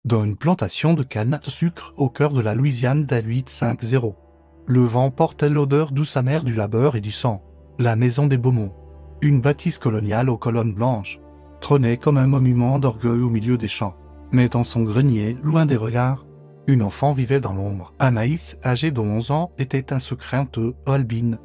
dans une plantation de canne à sucre au cœur de la Louisiane dès 1850. Le vent portait l'odeur douce amère du labeur et du sang. La maison des Beaumont, une bâtisse coloniale aux colonnes blanches, trônait comme un monument d'orgueil au milieu des champs. Mais dans son grenier, loin des regards, une enfant vivait dans l'ombre. Anaïs, âgée de 11 ans, était un secret honteux, albine.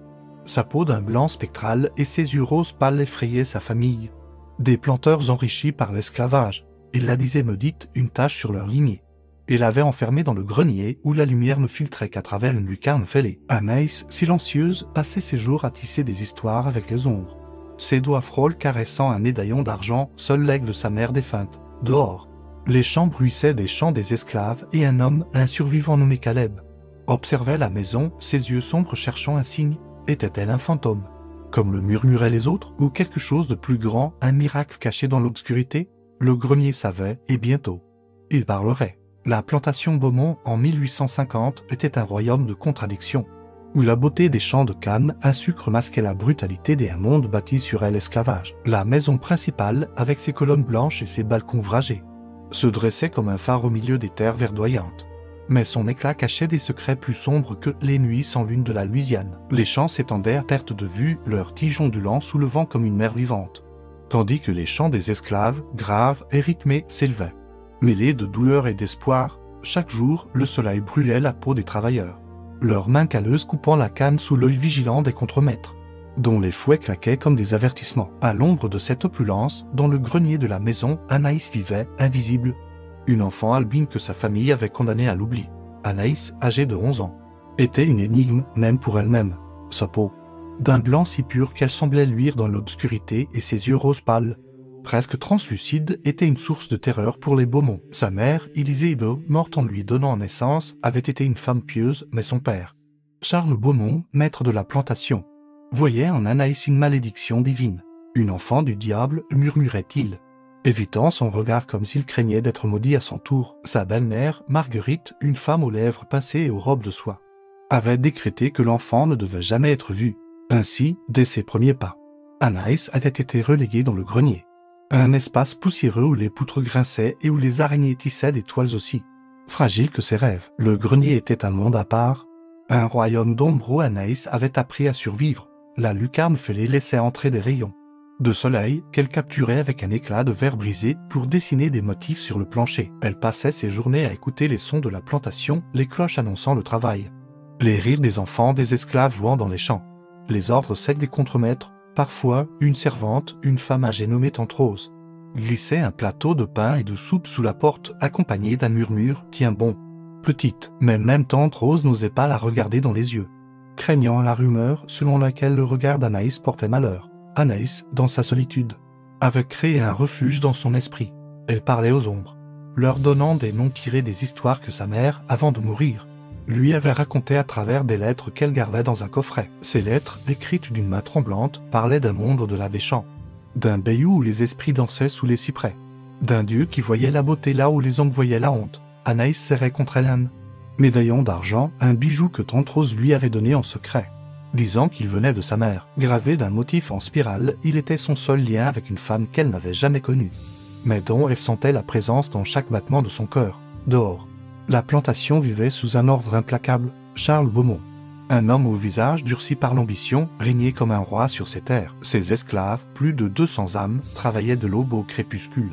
Sa peau d'un blanc spectral et ses yeux roses pâles effrayaient sa famille. Des planteurs enrichis par l'esclavage, ils la disaient maudite, une tache sur leur lignée. Et l'avaient enfermée dans le grenier où la lumière ne filtrait qu'à travers une lucarne fêlée. Anaïs, silencieuse, passait ses jours à tisser des histoires avec les ombres. Ses doigts frôles caressant un médaillon d'argent, seul legs de sa mère défunte. Dehors, les champs bruissaient des chants des esclaves et un homme, un survivant nommé Caleb, observait la maison, ses yeux sombres cherchant un signe. Était-elle un fantôme, comme le murmuraient les autres, ou quelque chose de plus grand, un miracle caché dans l'obscurité? Le grenier savait, et bientôt, il parlerait. La plantation Beaumont, en 1850, était un royaume de contradictions, où la beauté des champs de canne à sucre masquait la brutalité d'un monde bâti sur l'esclavage. La maison principale, avec ses colonnes blanches et ses balcons vragés, se dressait comme un phare au milieu des terres verdoyantes. Mais son éclat cachait des secrets plus sombres que les nuits sans lune de la Louisiane. Les champs s'étendaient à perte de vue, leurs tiges ondulant sous le vent comme une mer vivante, tandis que les chants des esclaves, graves et rythmés, s'élevaient. Mêlés de douleur et d'espoir, chaque jour, le soleil brûlait la peau des travailleurs, leurs mains calleuses coupant la canne sous l'œil vigilant des contremaîtres, dont les fouets claquaient comme des avertissements. À l'ombre de cette opulence, dans le grenier de la maison, Anaïs vivait, invisible, une enfant albine que sa famille avait condamnée à l'oubli. Anaïs, âgée de 11 ans, était une énigme, même pour elle-même. Sa peau, d'un blanc si pur qu'elle semblait luire dans l'obscurité, et ses yeux roses pâles, presque translucides, était une source de terreur pour les Beaumont. Sa mère, Élisée Ibo, morte en lui donnant naissance, avait été une femme pieuse, mais son père, Charles Beaumont, maître de la plantation, voyait en Anaïs une malédiction divine. Une enfant du diable, murmurait-il, évitant son regard comme s'il craignait d'être maudit à son tour. Sa belle-mère, Marguerite, une femme aux lèvres pincées et aux robes de soie, avait décrété que l'enfant ne devait jamais être vu. Ainsi, dès ses premiers pas, Anaïs avait été reléguée dans le grenier, un espace poussiéreux où les poutres grinçaient et où les araignées tissaient des toiles aussi fragiles que ses rêves. Le grenier était un monde à part, un royaume d'ombre où Anaïs avait appris à survivre. La lucarne fêlée laissait entrer des rayons de soleil qu'elle capturait avec un éclat de verre brisé pour dessiner des motifs sur le plancher. Elle passait ses journées à écouter les sons de la plantation, les cloches annonçant le travail, les rires des enfants, des esclaves jouant dans les champs, les ordres secs des contremaîtres. Parfois, une servante, une femme âgée nommée Tante Rose, glissait un plateau de pain et de soupe sous la porte, accompagné d'un murmure « Tiens bon, petite ». Mais même Tante Rose n'osait pas la regarder dans les yeux, craignant la rumeur selon laquelle le regard d'Anaïs portait malheur. Anaïs, dans sa solitude, avait créé un refuge dans son esprit. Elle parlait aux ombres, leur donnant des noms tirés des histoires que sa mère, avant de mourir, lui avait racontées à travers des lettres qu'elle gardait dans un coffret. Ces lettres, écrites d'une main tremblante, parlaient d'un monde au-delà des champs, d'un bayou où les esprits dansaient sous les cyprès, d'un Dieu qui voyait la beauté là où les hommes voyaient la honte. Anaïs serrait contre elle un médaillon d'argent, un bijou que Tante Rose lui avait donné en secret, disant qu'il venait de sa mère. Gravé d'un motif en spirale, il était son seul lien avec une femme qu'elle n'avait jamais connue, mais dont elle sentait la présence dans chaque battement de son cœur. Dehors, la plantation vivait sous un ordre implacable. Charles Beaumont, un homme au visage durci par l'ambition, régnait comme un roi sur ces terres. Ses esclaves, plus de 200 âmes, travaillaient de l'aube au crépuscule,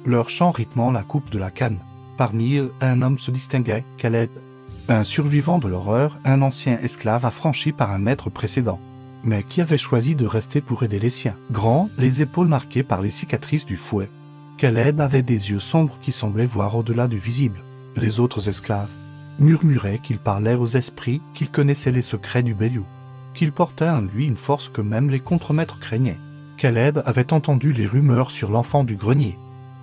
leur chant rythmant la coupe de la canne. Parmi eux, un homme se distinguait, Caleb, un survivant de l'horreur, un ancien esclave affranchi par un maître précédent, mais qui avait choisi de rester pour aider les siens. Grand, les épaules marquées par les cicatrices du fouet, Caleb avait des yeux sombres qui semblaient voir au-delà du visible. Les autres esclaves murmuraient qu'il parlait aux esprits, qu'il connaissait les secrets du bayou, qu'il portait en lui une force que même les contremaîtres craignaient. Caleb avait entendu les rumeurs sur l'enfant du grenier,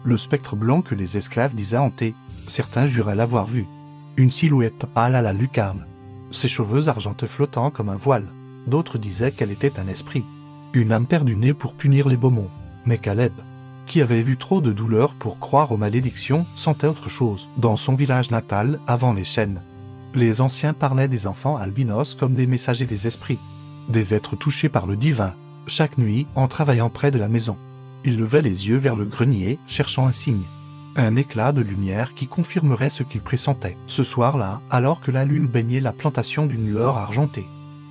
le spectre blanc que les esclaves disaient hanter. Certains juraient l'avoir vu, une silhouette pâle à la lucarne, ses cheveux argentés flottant comme un voile. D'autres disaient qu'elle était un esprit, une âme perdue née pour punir les Beaumont. Mais Caleb, qui avait vu trop de douleur pour croire aux malédictions, sentait autre chose. Dans son village natal, avant les chênes, les anciens parlaient des enfants albinos comme des messagers des esprits, des êtres touchés par le divin. Chaque nuit, en travaillant près de la maison, il levait les yeux vers le grenier, cherchant un signe, Un éclat de lumière qui confirmerait ce qu'il pressentait. Ce soir-là, alors que la lune baignait la plantation d'une lueur argentée.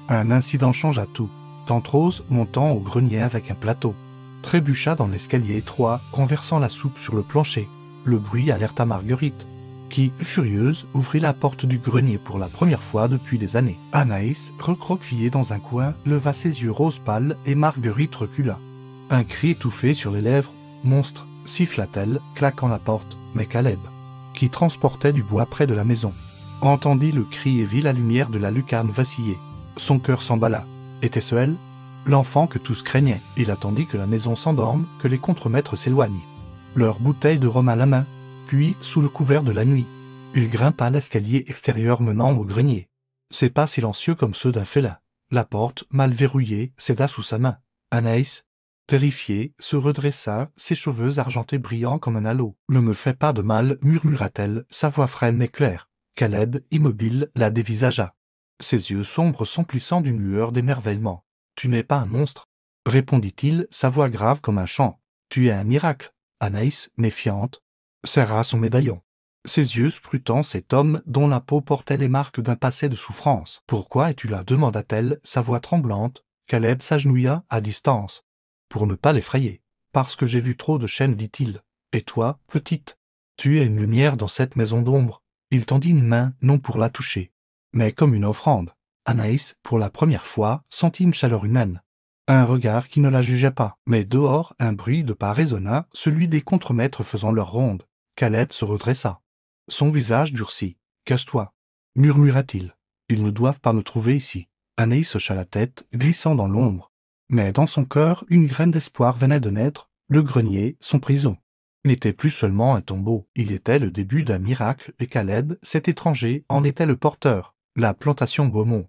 Un incident changea tout. Tante Rose, montant au grenier avec un plateau, trébucha dans l'escalier étroit, renversant la soupe sur le plancher. Le bruit alerta Marguerite, qui, furieuse, ouvrit la porte du grenier pour la première fois depuis des années. Anaïs, recroquevillée dans un coin, leva ses yeux rose pâle et Marguerite recula. Un cri étouffé sur les lèvres. « Monstre !» siffla-t-elle, claquant la porte, mais Caleb, qui transportait du bois près de la maison, entendit le cri et vit la lumière de la lucarne vaciller. Son cœur s'emballa. Était-ce elle? L'enfant que tous craignaient. Il attendit que la maison s'endorme, que les contremaîtres s'éloignent. Leur bouteille de rhum à la main. Puis, sous le couvert de la nuit, il grimpa l'escalier extérieur menant au grenier. Ses pas silencieux comme ceux d'un félin. La porte, mal verrouillée, céda sous sa main. Anaïs, terrifiée, se redressa, ses cheveux argentés brillant comme un halo. « Ne me fais pas de mal, murmura-t-elle, sa voix frêle mais claire. Caleb, immobile, la dévisagea. Ses yeux sombres s'emplissant d'une lueur d'émerveillement. « Tu n'es pas un monstre, répondit-il, sa voix grave comme un chant. Tu es un miracle. » Anaïs, méfiante, serra son médaillon. Ses yeux scrutant cet homme dont la peau portait les marques d'un passé de souffrance. « Pourquoi es-tu là ?» demanda-t-elle, sa voix tremblante. Caleb s'agenouilla à distance. « Pour ne pas l'effrayer. Parce que j'ai vu trop de chaînes, dit-il. Et toi, petite, tu es une lumière dans cette maison d'ombre. » Il tendit une main, non pour la toucher, mais comme une offrande. Anaïs, pour la première fois, sentit une chaleur humaine. Un regard qui ne la jugeait pas. Mais dehors, un bruit de pas résonna, celui des contremaîtres faisant leur ronde. Caleb se redressa. Son visage durcit. « Cache-toi, » murmura-t-il. « Ils ne doivent pas me trouver ici. » Anaïs hocha la tête, glissant dans l'ombre. Mais dans son cœur, une graine d'espoir venait de naître. Le grenier, son prison, n'était plus seulement un tombeau. Il était le début d'un miracle et Caleb, cet étranger, en était le porteur. La plantation Beaumont,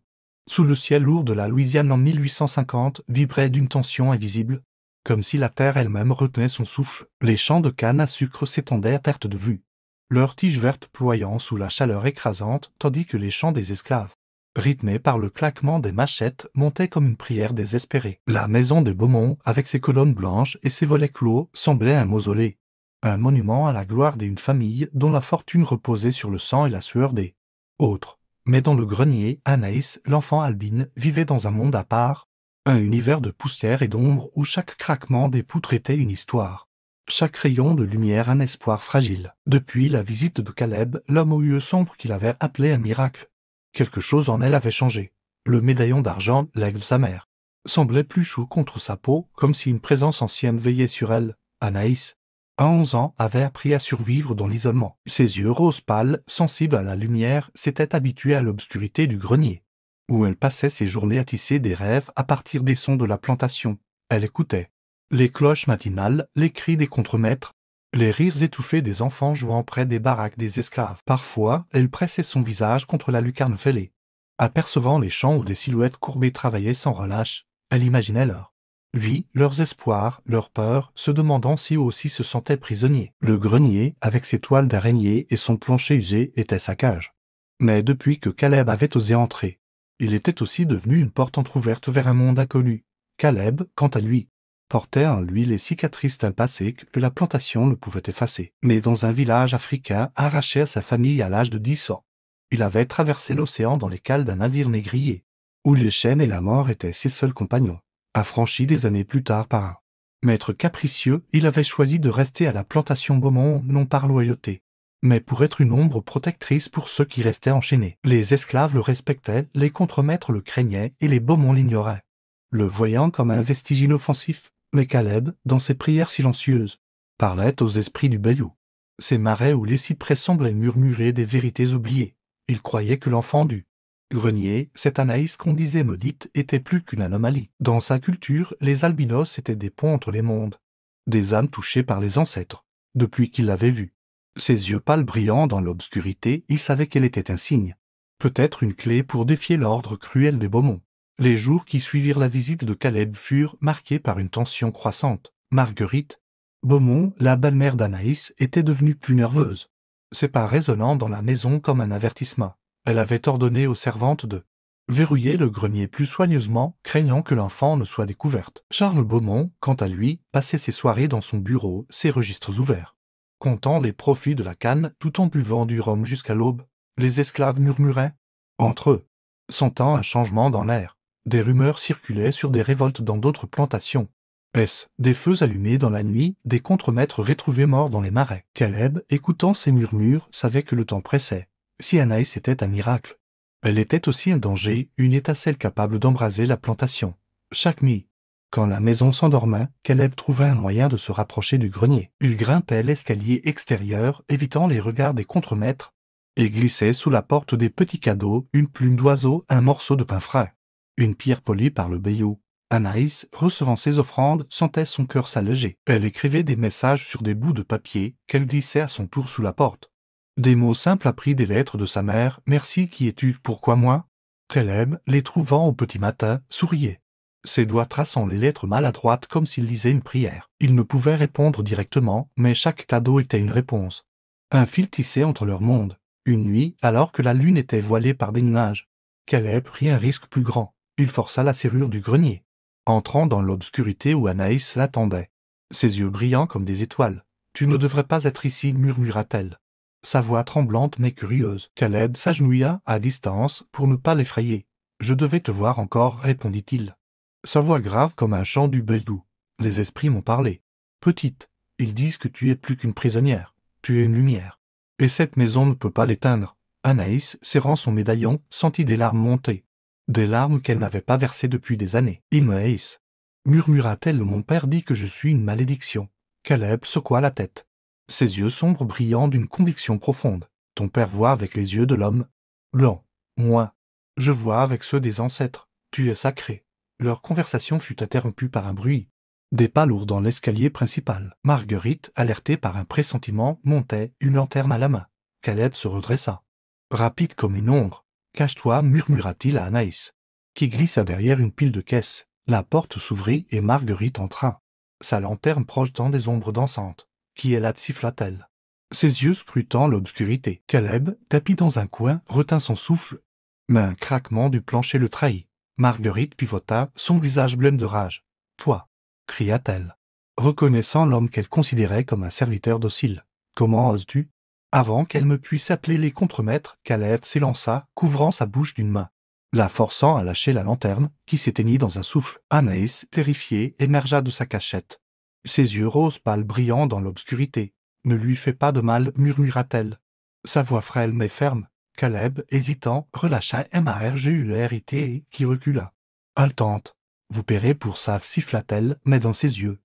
sous le ciel lourd de la Louisiane en 1850, vibrait d'une tension invisible, comme si la terre elle-même retenait son souffle. Les champs de canne à sucre s'étendaient à perte de vue, leurs tiges vertes ployant sous la chaleur écrasante, tandis que les chants des esclaves, rythmés par le claquement des machettes, montaient comme une prière désespérée. La maison de Beaumont, avec ses colonnes blanches et ses volets clos, semblait un mausolée, un monument à la gloire d'une famille dont la fortune reposait sur le sang et la sueur des autres. Mais dans le grenier, Anaïs, l'enfant albine, vivait dans un monde à part, un univers de poussière et d'ombre où chaque craquement des poutres était une histoire. Chaque rayon de lumière un espoir fragile. Depuis la visite de Caleb, l'homme aux yeux sombres qu'il avait appelé un miracle, quelque chose en elle avait changé. Le médaillon d'argent, l'aigle de sa mère, semblait plus chaud contre sa peau, comme si une présence ancienne veillait sur elle. Anaïs, à 11 ans, avait appris à survivre dans l'isolement. Ses yeux rose pâle, sensibles à la lumière, s'étaient habitués à l'obscurité du grenier, où elle passait ses journées à tisser des rêves à partir des sons de la plantation. Elle écoutait les cloches matinales, les cris des contremaîtres, les rires étouffés des enfants jouant près des baraques des esclaves. Parfois, elle pressait son visage contre la lucarne fêlée. Apercevant les champs où des silhouettes courbées travaillaient sans relâche, elle imaginait leur vie, leurs espoirs, leurs peurs, se demandant si eux aussi se sentaient prisonniers. Le grenier, avec ses toiles d'araignée et son plancher usé, était sa cage. Mais depuis que Caleb avait osé entrer, il était aussi devenu une porte entr'ouverte vers un monde inconnu. Caleb, quant à lui, portait en lui les cicatrices d'un passé que la plantation ne pouvait effacer. Né dans un village africain, arraché à sa famille à l'âge de 10 ans, il avait traversé l'océan dans les cales d'un navire négrier, où les chaînes et la mort étaient ses seuls compagnons. Affranchi des années plus tard par un maître capricieux, il avait choisi de rester à la plantation Beaumont non par loyauté, mais pour être une ombre protectrice pour ceux qui restaient enchaînés. Les esclaves le respectaient, les contremaîtres le craignaient et les Beaumont l'ignoraient, le voyant comme un vestige inoffensif. Mais Caleb, dans ses prières silencieuses, parlait aux esprits du bayou. Ces marais où les cyprès semblaient murmurer des vérités oubliées. Il croyait que l'enfant du grenier, cette Anaïs qu'on disait maudite, était plus qu'une anomalie. Dans sa culture, les albinos étaient des ponts entre les mondes, des âmes touchées par les ancêtres, depuis qu'il l'avait vue. Ses yeux pâles brillants dans l'obscurité, il savait qu'elle était un signe, peut-être une clé pour défier l'ordre cruel des Beaumont. Les jours qui suivirent la visite de Caleb furent marqués par une tension croissante. Marguerite Beaumont, la belle-mère d'Anaïs, était devenue plus nerveuse. Ses pas résonnant dans la maison comme un avertissement. Elle avait ordonné aux servantes de verrouiller le grenier plus soigneusement, craignant que l'enfant ne soit découverte. Charles Beaumont, quant à lui, passait ses soirées dans son bureau, ses registres ouverts. comptant les profits de la canne tout en buvant du rhum jusqu'à l'aube, les esclaves murmuraient entre eux, sentant un changement dans l'air. Des rumeurs circulaient sur des révoltes dans d'autres plantations. Est-ce des feux allumés dans la nuit, des contremaîtres retrouvés morts dans les marais? Caleb, écoutant ces murmures, savait que le temps pressait. Si Anaïs était un miracle, elle était aussi un danger, une étincelle capable d'embraser la plantation. Chaque nuit, quand la maison s'endormait, Caleb trouvait un moyen de se rapprocher du grenier. Il grimpait l'escalier extérieur, évitant les regards des contremaîtres, et glissait sous la porte des petits cadeaux, une plume d'oiseau, un morceau de pain frais, une pierre polie par le bayou. Anaïs, recevant ses offrandes, sentait son cœur s'alléger. Elle écrivait des messages sur des bouts de papier qu'elle glissait à son tour sous la porte. Des mots simples appris des lettres de sa mère. « Merci, qui es-tu, pourquoi moi ?» Caleb, les trouvant au petit matin, souriait, ses doigts traçant les lettres maladroites comme s'il lisait une prière. Il ne pouvait répondre directement, mais chaque cadeau était une réponse. Un fil tissé entre leurs mondes. Une nuit, alors que la lune était voilée par des nuages, Caleb prit un risque plus grand. Il força la serrure du grenier, entrant dans l'obscurité où Anaïs l'attendait, ses yeux brillants comme des étoiles. « Tu ne devrais pas être ici, murmura-t-elle. Sa voix tremblante mais curieuse. Caleb s'agenouilla à distance pour ne pas l'effrayer. « Je devais te voir encore, répondit-il. Sa voix grave comme un chant du bayou. Les esprits m'ont parlé. Petite, ils disent que tu es plus qu'une prisonnière. Tu es une lumière. Et cette maison ne peut pas l'éteindre. » Anaïs, serrant son médaillon, sentit des larmes monter. Des larmes qu'elle n'avait pas versées depuis des années. « Il me haïssent, murmura-t-elle. Mon père dit que je suis une malédiction. » Caleb secoua la tête, ses yeux sombres brillant d'une conviction profonde. « Ton père voit avec les yeux de l'homme blanc. Moi, je vois avec ceux des ancêtres. Tu es sacré. » Leur conversation fut interrompue par un bruit. Des pas lourds dans l'escalier principal. Marguerite, alertée par un pressentiment, montait, une lanterne à la main. Caleb se redressa. Rapide comme une ombre. « Cache-toi, murmura-t-il à Anaïs, qui glissa derrière une pile de caisses. La porte s'ouvrit et Marguerite entra, sa lanterne projetant des ombres dansantes. « Qui est là ?» siffla-t-elle, ses yeux scrutant l'obscurité. Caleb, tapi dans un coin, retint son souffle, mais un craquement du plancher le trahit. Marguerite pivota, son visage blême de rage. « Toi !» cria-t-elle, reconnaissant l'homme qu'elle considérait comme un serviteur docile. « Comment oses-tu ?» Avant qu'elle me puisse appeler les contremaîtres, Caleb s'élança, couvrant sa bouche d'une main, la forçant à lâcher la lanterne, qui s'éteignit dans un souffle. Anaïs, terrifiée, émergea de sa cachette, ses yeux roses pâles brillant dans l'obscurité. « Ne lui fais pas de mal, murmura-t-elle, sa voix frêle mais ferme. Caleb, hésitant, relâcha Marguerite qui recula. Haletante. « Vous paierez pour ça, siffla-t-elle, mais dans ses yeux,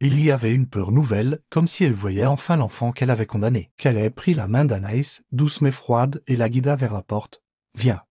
il y avait une peur nouvelle, comme si elle voyait enfin l'enfant qu'elle avait condamné. Caleb prit la main d'Anaïs, douce mais froide, et la guida vers la porte. « Viens,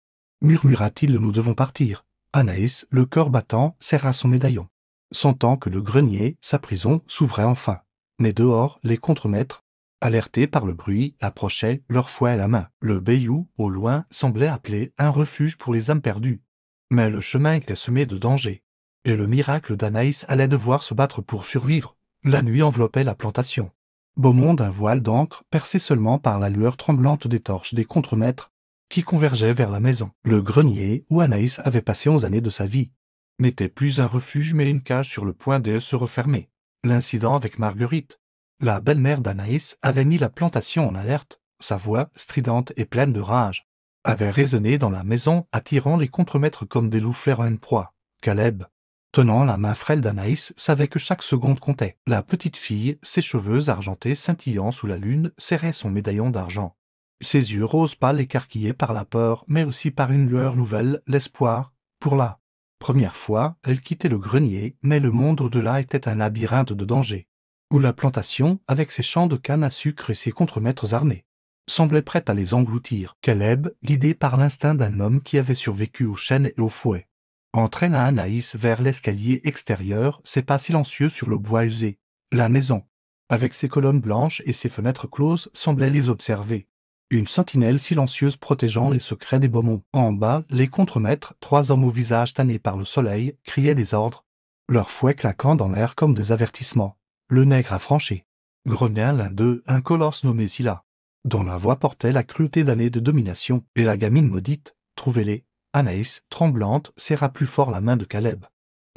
murmura-t-il, nous devons partir. » Anaïs, le cœur battant, serra son médaillon, sentant que le grenier, sa prison, s'ouvrait enfin. Mais dehors, les contremaîtres, alertés par le bruit, approchaient, leur fouet à la main. Le bayou, au loin, semblait appeler un refuge pour les âmes perdues. Mais le chemin était semé de dangers, et le miracle d'Anaïs allait devoir se battre pour survivre. La nuit enveloppait la plantation. Beaumont d'un voile d'encre, percé seulement par la lueur tremblante des torches des contremaîtres, qui convergeaient vers la maison. Le grenier, où Anaïs avait passé 11 années de sa vie, n'était plus un refuge mais une cage sur le point de se refermer. L'incident avec Marguerite, la belle-mère d'Anaïs, avait mis la plantation en alerte. Sa voix, stridente et pleine de rage, avait résonné dans la maison, attirant les contremaîtres comme des loups flairant une proie. Caleb, tenant la main frêle d'Anaïs, savait que chaque seconde comptait. La petite fille, ses cheveux argentés scintillant sous la lune, serrait son médaillon d'argent. Ses yeux roses pâles écarquillés par la peur, mais aussi par une lueur nouvelle, l'espoir. Pour la première fois, elle quittait le grenier, mais le monde au-delà était un labyrinthe de dangers, où la plantation, avec ses champs de canne à sucre et ses contremaîtres armés, semblait prête à les engloutir. Caleb, guidé par l'instinct d'un homme qui avait survécu aux chaînes et aux fouets, entraîna Anaïs vers l'escalier extérieur, ses pas silencieux sur le bois usé. La maison, avec ses colonnes blanches et ses fenêtres closes, semblait les observer. Une sentinelle silencieuse protégeant les secrets des Beaumont. En bas, les contremaîtres, 3 hommes au visage tanné par le soleil, criaient des ordres, leurs fouets claquant dans l'air comme des avertissements. Le nègre affranchi, grogna l'un d'eux, un colosse nommé Scylla, dont la voix portait la cruauté d'années de domination, et la gamine maudite, trouvez-les. Anaïs, tremblante, serra plus fort la main de Caleb,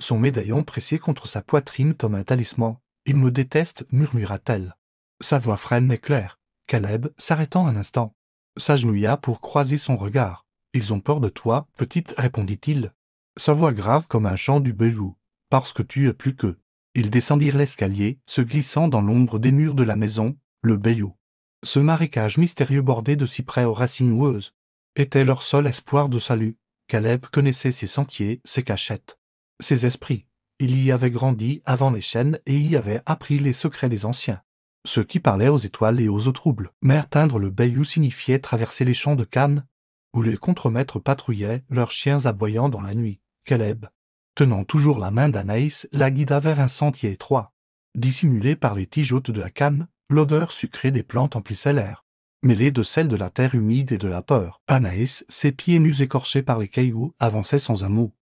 son médaillon pressé contre sa poitrine comme un talisman. « Il me déteste, murmura-t-elle, Sa voix frêle mais claire. Caleb, s'arrêtant un instant, s'agenouilla pour croiser son regard. Ils ont peur de toi, petite, répondit-il. Sa voix grave comme un chant du béliou. Parce que tu es plus qu'eux. Ils descendirent l'escalier, se glissant dans l'ombre des murs de la maison, le béliou. Ce marécage mystérieux bordé de cyprès aux racines noueuses était leur seul espoir de salut. Caleb connaissait ses sentiers, ses cachettes, ses esprits. Il y avait grandi avant les chênes et y avait appris les secrets des anciens. Ceux qui parlaient aux étoiles et aux eaux troubles. Mais atteindre le bayou signifiait traverser les champs de canne, où les contremaîtres patrouillaient, leurs chiens aboyant dans la nuit. Caleb, tenant toujours la main d'Anaïs, la guida vers un sentier étroit. Dissimulé par les tiges hautes de la canne, l'odeur sucrée des plantes emplissait l'air, mêlée de celle de la terre humide et de la peur. Anaïs, ses pieds nus écorchés par les cailloux, avançait sans un mot.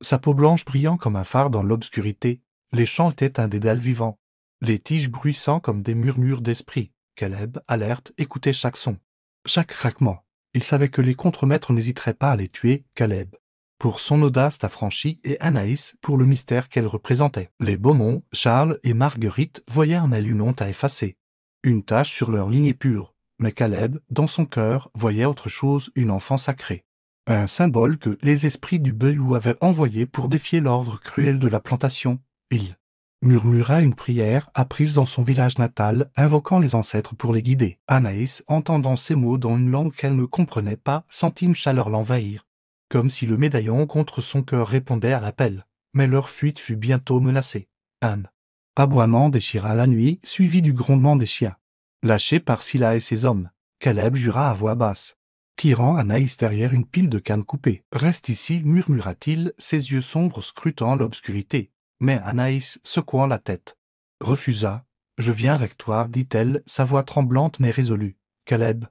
Sa peau blanche brillant comme un phare dans l'obscurité, les champs étaient un dédale vivant, les tiges bruissant comme des murmures d'esprit. Caleb, alerte, écoutait chaque son, chaque craquement. Il savait que les contremaîtres n'hésiteraient pas à les tuer, Caleb, pour son audace affranchie, et Anaïs pour le mystère qu'elle représentait. Les Beaumont, Charles et Marguerite voyaient en elle une honte à effacer, une tache sur leur lignée pure, mais Caleb, dans son cœur, voyait autre chose, une enfant sacrée. Un symbole que les esprits du Bayou avaient envoyé pour défier l'ordre cruel de la plantation. Il murmura une prière apprise dans son village natal, invoquant les ancêtres pour les guider. Anaïs, entendant ces mots dans une langue qu'elle ne comprenait pas, sentit une chaleur l'envahir, comme si le médaillon contre son cœur répondait à l'appel. Mais leur fuite fut bientôt menacée. Un aboiement déchira la nuit, suivi du grondement des chiens. Lâché par Scylla et ses hommes, Caleb jura à voix basse, tirant Anaïs derrière une pile de cannes coupées. « Reste ici, murmura-t-il, ses yeux sombres scrutant l'obscurité. Mais Anaïs, secouant la tête, refusa. « Je viens avec toi, dit-elle, sa voix tremblante mais résolue. » Caleb,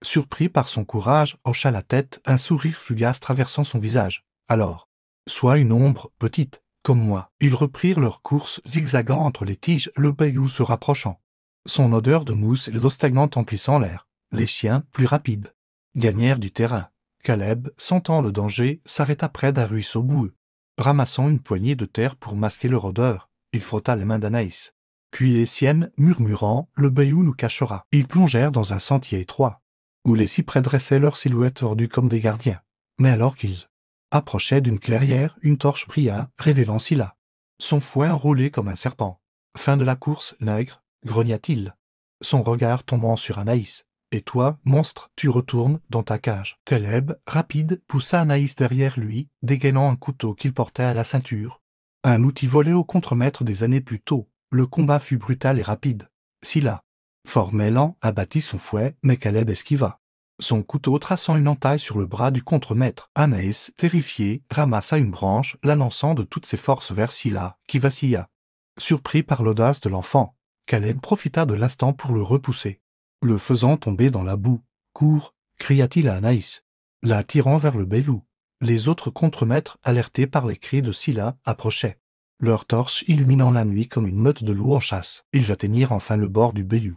surpris par son courage, hocha la tête, un sourire fugace traversant son visage. « Alors, sois une ombre, petite, comme moi. » Ils reprirent leur course, zigzagant entre les tiges, le bayou se rapprochant, son odeur de mousse et d'eau stagnante emplissant l'air. Les chiens, plus rapides, gagnèrent du terrain. Caleb, sentant le danger, s'arrêta près d'un ruisseau boueux. Ramassant une poignée de terre pour masquer leur odeur, il frotta les mains d'Anaïs. Puis Essiem, murmurant, « Le bayou nous cachera. » Ils plongèrent dans un sentier étroit, où les cyprès dressaient leurs silhouettes tordues comme des gardiens. Mais alors qu'ils approchaient d'une clairière, une torche brilla, révélant Scylla, son fouet enroulé comme un serpent. « Fin de la course, nègre » grogna-t-il, son regard tombant sur Anaïs. « Et toi, monstre, tu retournes dans ta cage. » Caleb, rapide, poussa Anaïs derrière lui, dégainant un couteau qu'il portait à la ceinture. Un outil volé au contremaître des années plus tôt. Le combat fut brutal et rapide. Scylla, fort mêlant, abattit son fouet, mais Caleb esquiva, son couteau traçant une entaille sur le bras du contremaître. Anaïs, terrifiée, ramassa une branche, la lançant de toutes ses forces vers Scylla, qui vacilla. Surpris par l'audace de l'enfant, Caleb profita de l'instant pour le repousser, le faisant tomber dans la boue. « Cours !» cria-t-il à Anaïs, la tirant vers le bayou. Les autres contremaîtres, alertés par les cris de Scylla, approchaient, leurs torches illuminant la nuit comme une meute de loups en chasse. Ils atteignirent enfin le bord du bayou,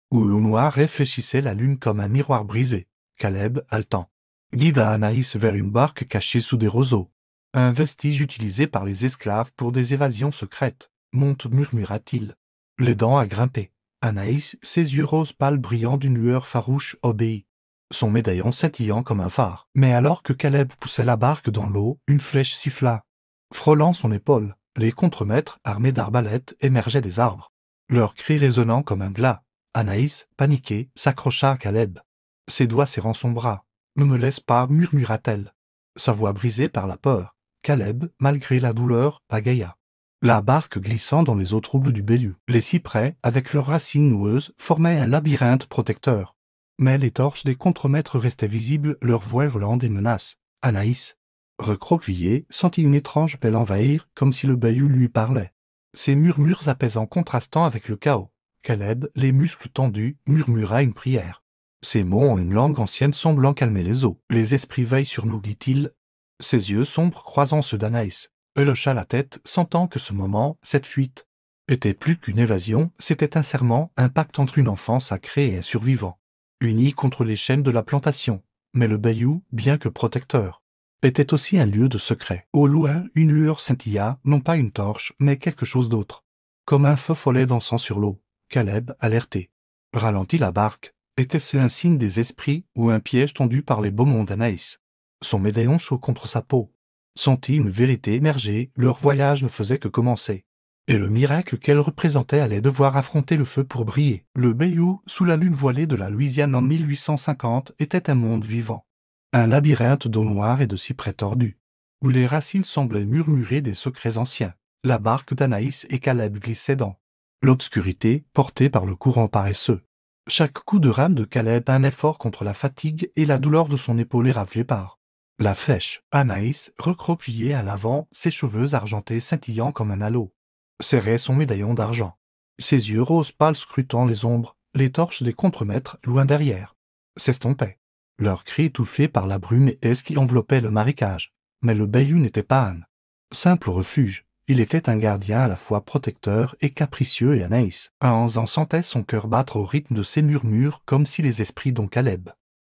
où au noir réfléchissait la lune comme un miroir brisé. Caleb, haletant, guida Anaïs vers une barque cachée sous des roseaux, un vestige utilisé par les esclaves pour des évasions secrètes. « Monte » murmura-t-il, les dents à grimper. Anaïs, ses yeux roses pâles brillants d'une lueur farouche, obéit, son médaillon scintillant comme un phare. Mais alors que Caleb poussait la barque dans l'eau, une flèche siffla, frôlant son épaule. Les contremaîtres, armés d'arbalètes, émergeaient des arbres, leurs cris résonnant comme un glas. Anaïs, paniquée, s'accrocha à Caleb, ses doigts serrant son bras. « Ne me laisse pas » murmura-t-elle, sa voix brisée par la peur. Caleb, malgré la douleur, pagaya, la barque glissant dans les eaux troubles du bayou. Les cyprès, avec leurs racines noueuses, formaient un labyrinthe protecteur. Mais les torches des contremaîtres restaient visibles, leurs voiles volant des menaces. Anaïs, recroquevillée, sentit une étrange paix l'envahir, comme si le bayou lui parlait, ses murmures apaisants contrastant avec le chaos. Caleb, les muscles tendus, murmura une prière. Ces mots en une langue ancienne semblant calmer les eaux. « Les esprits veillent sur nous, dit-il, ses yeux sombres croisant ceux d'Anaïs. Elle hocha la tête, sentant que ce moment, cette fuite, était plus qu'une évasion, c'était un serment, un pacte entre une enfant sacrée et un survivant, unis contre les chaînes de la plantation. Mais le bayou, bien que protecteur, était aussi un lieu de secret. Au loin, une lueur scintilla, non pas une torche, mais quelque chose d'autre, comme un feu follet dansant sur l'eau. Caleb, alerté, Ralentit la barque. Était-ce un signe des esprits ou un piège tendu par les Beaumont d'Anaïs? Son médaillon chaud contre sa peau. Sentit une vérité émerger, leur voyage ne faisait que commencer. Et le miracle qu'elle représentait allait devoir affronter le feu pour briller. Le bayou, sous la lune voilée de la Louisiane en 1850, était un monde vivant. Un labyrinthe d'eau noire et de cyprès tordus, où les racines semblaient murmurer des secrets anciens. La barque d'Anaïs et Caleb glissaient dans l'obscurité, portée par le courant paresseux. Chaque coup de rame de Caleb un effort contre la fatigue et la douleur de son épaule éraflée par la flèche. Anaïs, recroquevillée à l'avant, ses cheveux argentés scintillant comme un halo, serrait son médaillon d'argent. Ses yeux roses pâles scrutant les ombres, les torches des contremaîtres loin derrière s'estompaient. Leurs cris étouffés par la brume épaisse qui enveloppait le marécage. Mais le bayou n'était pas un simple refuge. Il était un gardien à la fois protecteur et capricieux, et Anaïs en sentait son cœur battre au rythme de ses murmures comme si les esprits dont Caleb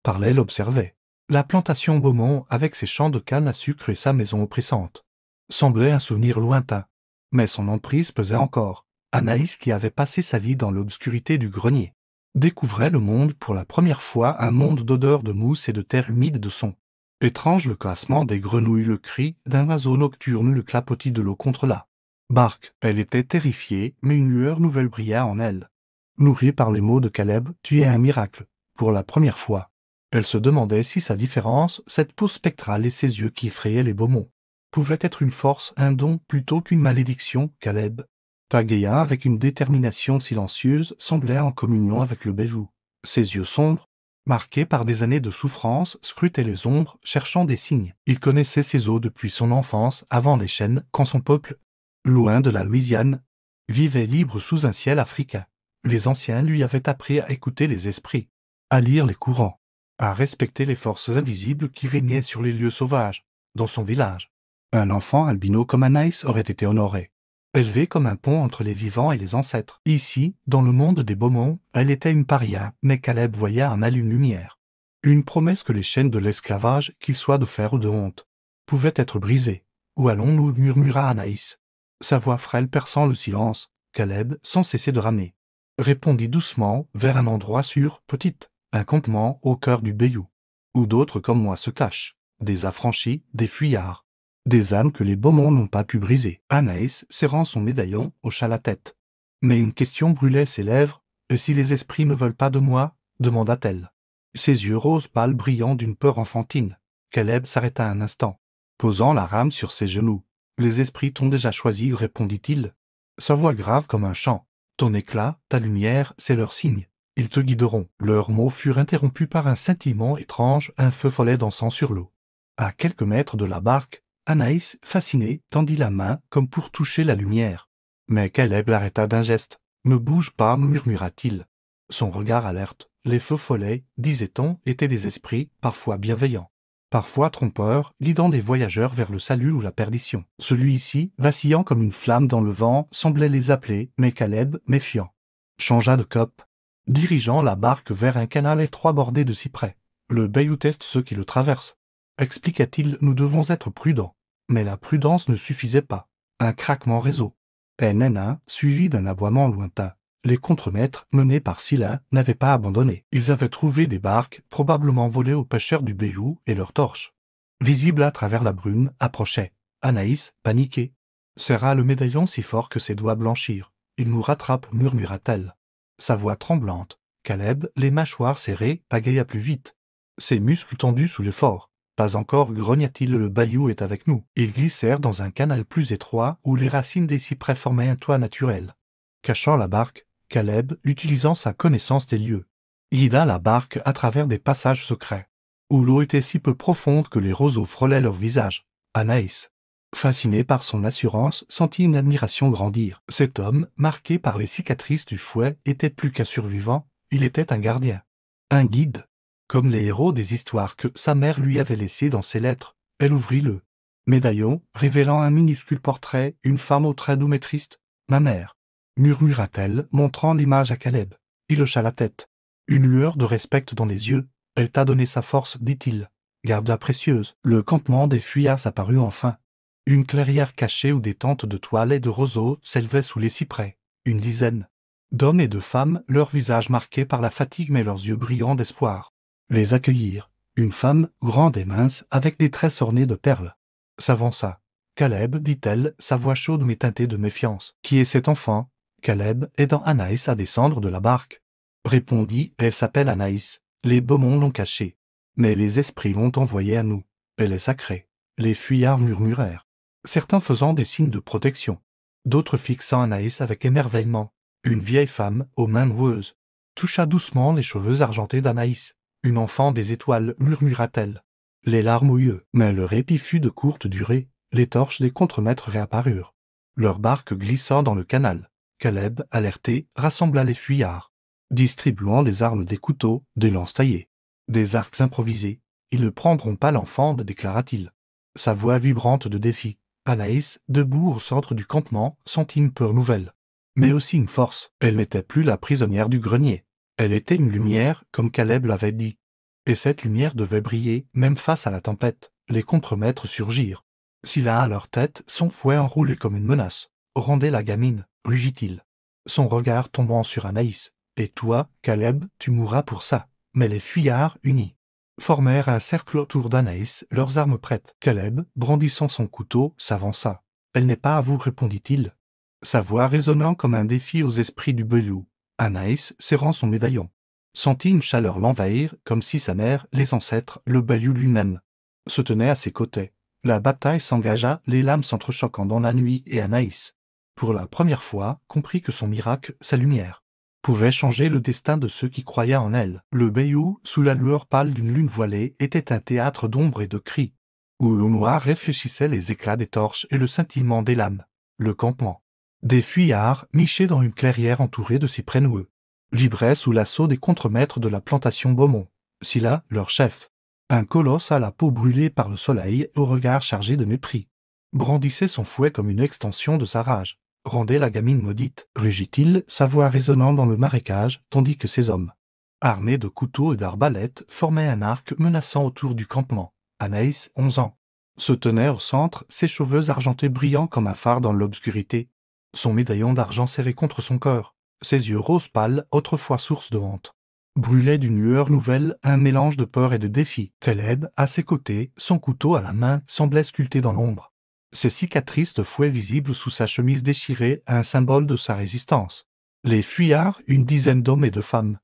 parlait l'observaient. La plantation Beaumont, avec ses champs de canne à sucre et sa maison oppressante, semblait un souvenir lointain. Mais son emprise pesait encore. Anaïs, qui avait passé sa vie dans l'obscurité du grenier, découvrait le monde pour la première fois, un monde d'odeurs de mousse et de terre humide, de sons étrange, le cassement des grenouilles, le cri d'un oiseau nocturne, le clapotis de l'eau contre la barque. Elle était terrifiée, mais une lueur nouvelle brilla en elle. Nourrie par les mots de Caleb, tu es un miracle. Pour la première fois, elle se demandait si sa différence, cette peau spectrale et ses yeux qui effrayaient les Beaumont, pouvaient être une force, un don, plutôt qu'une malédiction. Caleb, pagayant avec une détermination silencieuse, semblait en communion avec le bayou. Ses yeux sombres, marqués par des années de souffrance, scrutaient les ombres, cherchant des signes. Il connaissait ces eaux depuis son enfance, avant les chaînes, quand son peuple, loin de la Louisiane, vivait libre sous un ciel africain. Les anciens lui avaient appris à écouter les esprits, à lire les courants, à respecter les forces invisibles qui régnaient sur les lieux sauvages, dans son village. Un enfant albino comme Anaïs aurait été honoré, élevée comme un pont entre les vivants et les ancêtres. Ici, dans le monde des Beaumont, elle était une paria, mais Caleb voyait en elle une lumière. Une promesse que les chaînes de l'esclavage, qu'ils soient de fer ou de honte, pouvaient être brisées. Où allons-nous? Murmura Anaïs. Sa voix frêle perçant le silence. Caleb, sans cesser de ramer, répondit doucement, vers un endroit sûr, petite, un campement au cœur du bayou, où d'autres comme moi se cachent, des affranchis, des fuyards, des âmes que les Beaumont n'ont pas pu briser. Anaïs, serrant son médaillon, hocha la tête. Mais une question brûlait ses lèvres. « Et si les esprits ne veulent pas de moi ?» demanda-t-elle. Ses yeux roses pâles brillant d'une peur enfantine. Caleb s'arrêta un instant, posant la rame sur ses genoux. « Les esprits t'ont déjà choisi, répondit-il. Sa voix grave comme un chant. Ton éclat, ta lumière, c'est leur signe. Ils te guideront. » Leurs mots furent interrompus par un scintillement étrange, un feu follet dansant sur l'eau. À quelques mètres de la barque, Anaïs, fascinée, tendit la main comme pour toucher la lumière. Mais Caleb l'arrêta d'un geste. « Ne bouge pas, murmura-t-il. » Son regard alerte. Les feux follets, disait-on, étaient des esprits, parfois bienveillants, parfois trompeurs, guidant les voyageurs vers le salut ou la perdition. Celui-ci, vacillant comme une flamme dans le vent, semblait les appeler, mais Caleb, méfiant, changea de cap, dirigeant la barque vers un canal étroit bordé de cyprès. « Le bayou teste ceux qui le traversent, » expliqua-t-il, « nous devons être prudents. » Mais la prudence ne suffisait pas. Un craquement réseau, NNA, suivi d'un aboiement lointain. Les contremaîtres, menés par Scylla, n'avaient pas abandonné. Ils avaient trouvé des barques, probablement volées aux pêcheurs du bayou, et leurs torches, visibles à travers la brume, approchaient. Anaïs, paniquée, serra le médaillon si fort que ses doigts blanchirent. « Il nous rattrape, » murmura-t-elle. Sa voix tremblante. Caleb, les mâchoires serrées, pagaya plus vite, ses muscles tendus sous l'effort. « Pas encore, grogna-t-il, le bayou est avec nous. » Ils glissèrent dans un canal plus étroit où les racines des cyprès formaient un toit naturel. Cachant la barque, Caleb, utilisant sa connaissance des lieux, guida la barque à travers des passages secrets, où l'eau était si peu profonde que les roseaux frôlaient leur visage. Anaïs, fascinée par son assurance, sentit une admiration grandir. Cet homme, marqué par les cicatrices du fouet, était plus qu'un survivant, il était un gardien, un guide. Comme les héros des histoires que sa mère lui avait laissées dans ses lettres. Elle ouvrit le médaillon, révélant un minuscule portrait, une femme aux traits doux mais tristes. « Ma mère » murmura-t-elle, montrant l'image à Caleb. Il hocha la tête. Une lueur de respect dans les yeux. « Elle t'a donné sa force, dit-il. Garde-la précieuse. » Le campement des fuyards apparut enfin. Une clairière cachée où des tentes de toile et de roseaux s'élevaient sous les cyprès. Une dizaine D'hommes et de femmes, leurs visages marqués par la fatigue mais leurs yeux brillants d'espoir. Les accueillirent. Une femme, grande et mince, avec des tresses ornées de perles. S'avança. Caleb, dit-elle, sa voix chaude mais teintée de méfiance. Qui est cet enfant? Caleb, aidant Anaïs à descendre de la barque. Répondit, elle s'appelle Anaïs. Les Beaumont l'ont cachée. Mais les esprits l'ont envoyée à nous. Elle est sacrée. Les fuyards murmurèrent. Certains faisant des signes de protection. D'autres fixant Anaïs avec émerveillement. Une vieille femme, aux mains noueuses, toucha doucement les cheveux argentés d'Anaïs. Une enfant des étoiles, murmura-t-elle. Les larmes aux yeux, mais le répit fut de courte durée. Les torches des contremaîtres réapparurent. Leur barque glissa dans le canal. Caleb, alerté, rassembla les fuyards, distribuant des armes, des couteaux, des lances taillées, des arcs improvisés. Ils ne prendront pas l'enfant, déclara-t-il. Sa voix vibrante de défi. Anaïs, debout au centre du campement, sentit une peur nouvelle. Mais aussi une force. Elle n'était plus la prisonnière du grenier. Elle était une lumière, comme Caleb l'avait dit. Et cette lumière devait briller, même face à la tempête. Les contremaîtres surgirent. Scylla à leur tête, son fouet enroulé comme une menace. Rendez la gamine, rugit-il. Son regard tombant sur Anaïs. Et toi, Caleb, tu mourras pour ça. Mais les fuyards, unis, formèrent un cercle autour d'Anaïs, leurs armes prêtes. Caleb, brandissant son couteau, s'avança. Elle n'est pas à vous, répondit-il. Sa voix résonnant comme un défi aux esprits du Bayou. Anaïs, serrant son médaillon, sentit une chaleur l'envahir, comme si sa mère, les ancêtres, le Bayou lui-même, se tenait à ses côtés. La bataille s'engagea, les lames s'entrechoquant dans la nuit, et Anaïs, pour la première fois, comprit que son miracle, sa lumière, pouvait changer le destin de ceux qui croyaient en elle. Le Bayou, sous la lueur pâle d'une lune voilée, était un théâtre d'ombre et de cris, où au noir réfléchissaient les éclats des torches et le scintillement des lames. Le campement. Des fuyards, nichés dans une clairière entourée de cyprès noueux, vibraient sous l'assaut des contremaîtres de la plantation Beaumont. Scylla, leur chef, un colosse à la peau brûlée par le soleil, au regard chargé de mépris, brandissait son fouet comme une extension de sa rage. Rendez la gamine maudite, rugit-il, sa voix résonnant dans le marécage, tandis que ses hommes, armés de couteaux et d'arbalètes, formaient un arc menaçant autour du campement. Anaïs, 11 ans, se tenait au centre, ses cheveux argentés brillant comme un phare dans l'obscurité. Son médaillon d'argent serré contre son corps, ses yeux rose pâle, autrefois source de honte, brûlaient d'une lueur nouvelle, un mélange de peur et de défi. Caleb, à ses côtés, son couteau à la main, semblait sculpté dans l'ombre. Ses cicatrices de fouet visibles sous sa chemise déchirée, un symbole de sa résistance. Les fuyards, une dizaine d'hommes et de femmes,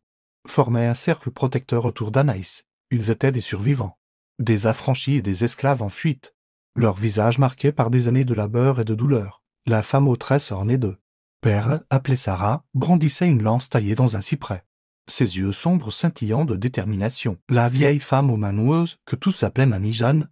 formaient un cercle protecteur autour d'Anaïs. Ils étaient des survivants, des affranchis et des esclaves en fuite, leurs visages marqués par des années de labeur et de douleur. La femme aux tresses ornées de perles, appelée Sarah, brandissait une lance taillée dans un cyprès, ses yeux sombres scintillant de détermination. La vieille femme aux mains noueuses, que tous appelaient Mamie Jeanne,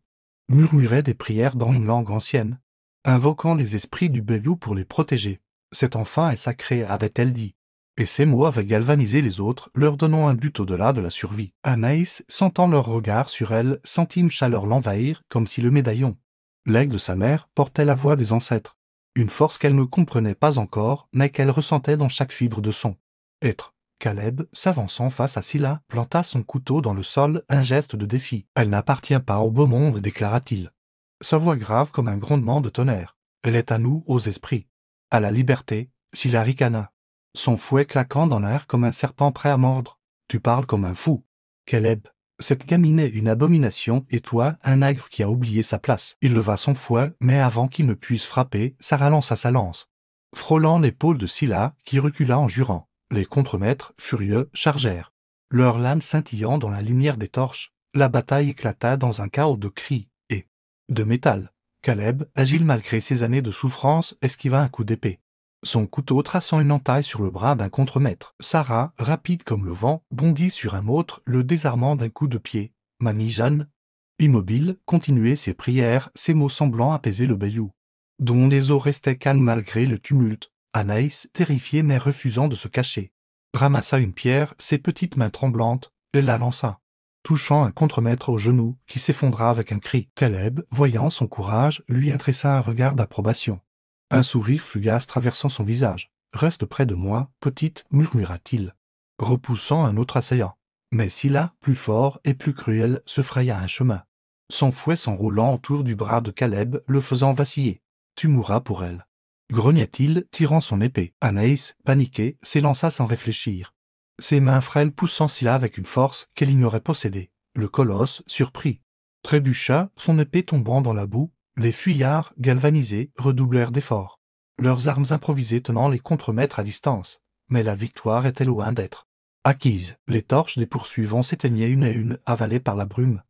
murmurait des prières dans une langue ancienne, invoquant les esprits du Bayou pour les protéger. Cet enfant est sacré, avait-elle dit. Et ces mots avaient galvanisé les autres, leur donnant un but au-delà de la survie. Anaïs, sentant leur regard sur elle, sentit une chaleur l'envahir, comme si le médaillon, l'aigle de sa mère, portait la voix des ancêtres. Une force qu'elle ne comprenait pas encore, mais qu'elle ressentait dans chaque fibre de son être. Caleb, s'avançant face à Scylla, planta son couteau dans le sol, un geste de défi. « Elle n'appartient pas au beau monde, déclara-t-il. Sa voix grave comme un grondement de tonnerre. Elle est à nous, aux esprits. À la liberté, Scylla ricana, son fouet claquant dans l'air comme un serpent prêt à mordre. Tu parles comme un fou. Caleb, cette gamine est une abomination, et toi, un nègre qui a oublié sa place. Il leva son fouet, mais avant qu'il ne puisse frapper, Sarah lança sa lance, frôlant l'épaule de Scylla, qui recula en jurant. Les contremaîtres, furieux, chargèrent, leurs lames scintillant dans la lumière des torches. La bataille éclata dans un chaos de cris et de métal. Caleb, agile malgré ses années de souffrance, esquiva un coup d'épée, son couteau traçant une entaille sur le bras d'un contremaître. Sarah, rapide comme le vent, bondit sur un autre, le désarmant d'un coup de pied. Mamie Jeanne, immobile, continuait ses prières, ses mots semblant apaiser le Bayou, dont les eaux restaient calmes malgré le tumulte. Anaïs, terrifiée mais refusant de se cacher, ramassa une pierre, ses petites mains tremblantes, et la lança, touchant un contremaître au genou, qui s'effondra avec un cri. Caleb, voyant son courage, lui adressa un regard d'approbation. Un sourire fugace traversant son visage. « Reste près de moi, petite, murmura-t-il, repoussant un autre assaillant. Mais Scylla, plus fort et plus cruel, se fraya un chemin, son fouet s'enroulant autour du bras de Caleb, le faisant vaciller. « Tu mourras pour elle. » grognait-il, tirant son épée. Anaïs, paniquée, s'élança sans réfléchir. Ses mains frêles poussant Scylla avec une force qu'elle ignorait posséder. Le colosse, surpris, trébucha, son épée tombant dans la boue. Les fuyards, galvanisés, redoublèrent d'efforts, leurs armes improvisées tenant les contremaîtres à distance. Mais la victoire était loin d'être acquise. Les torches des poursuivants s'éteignaient une à une, avalées par la brume.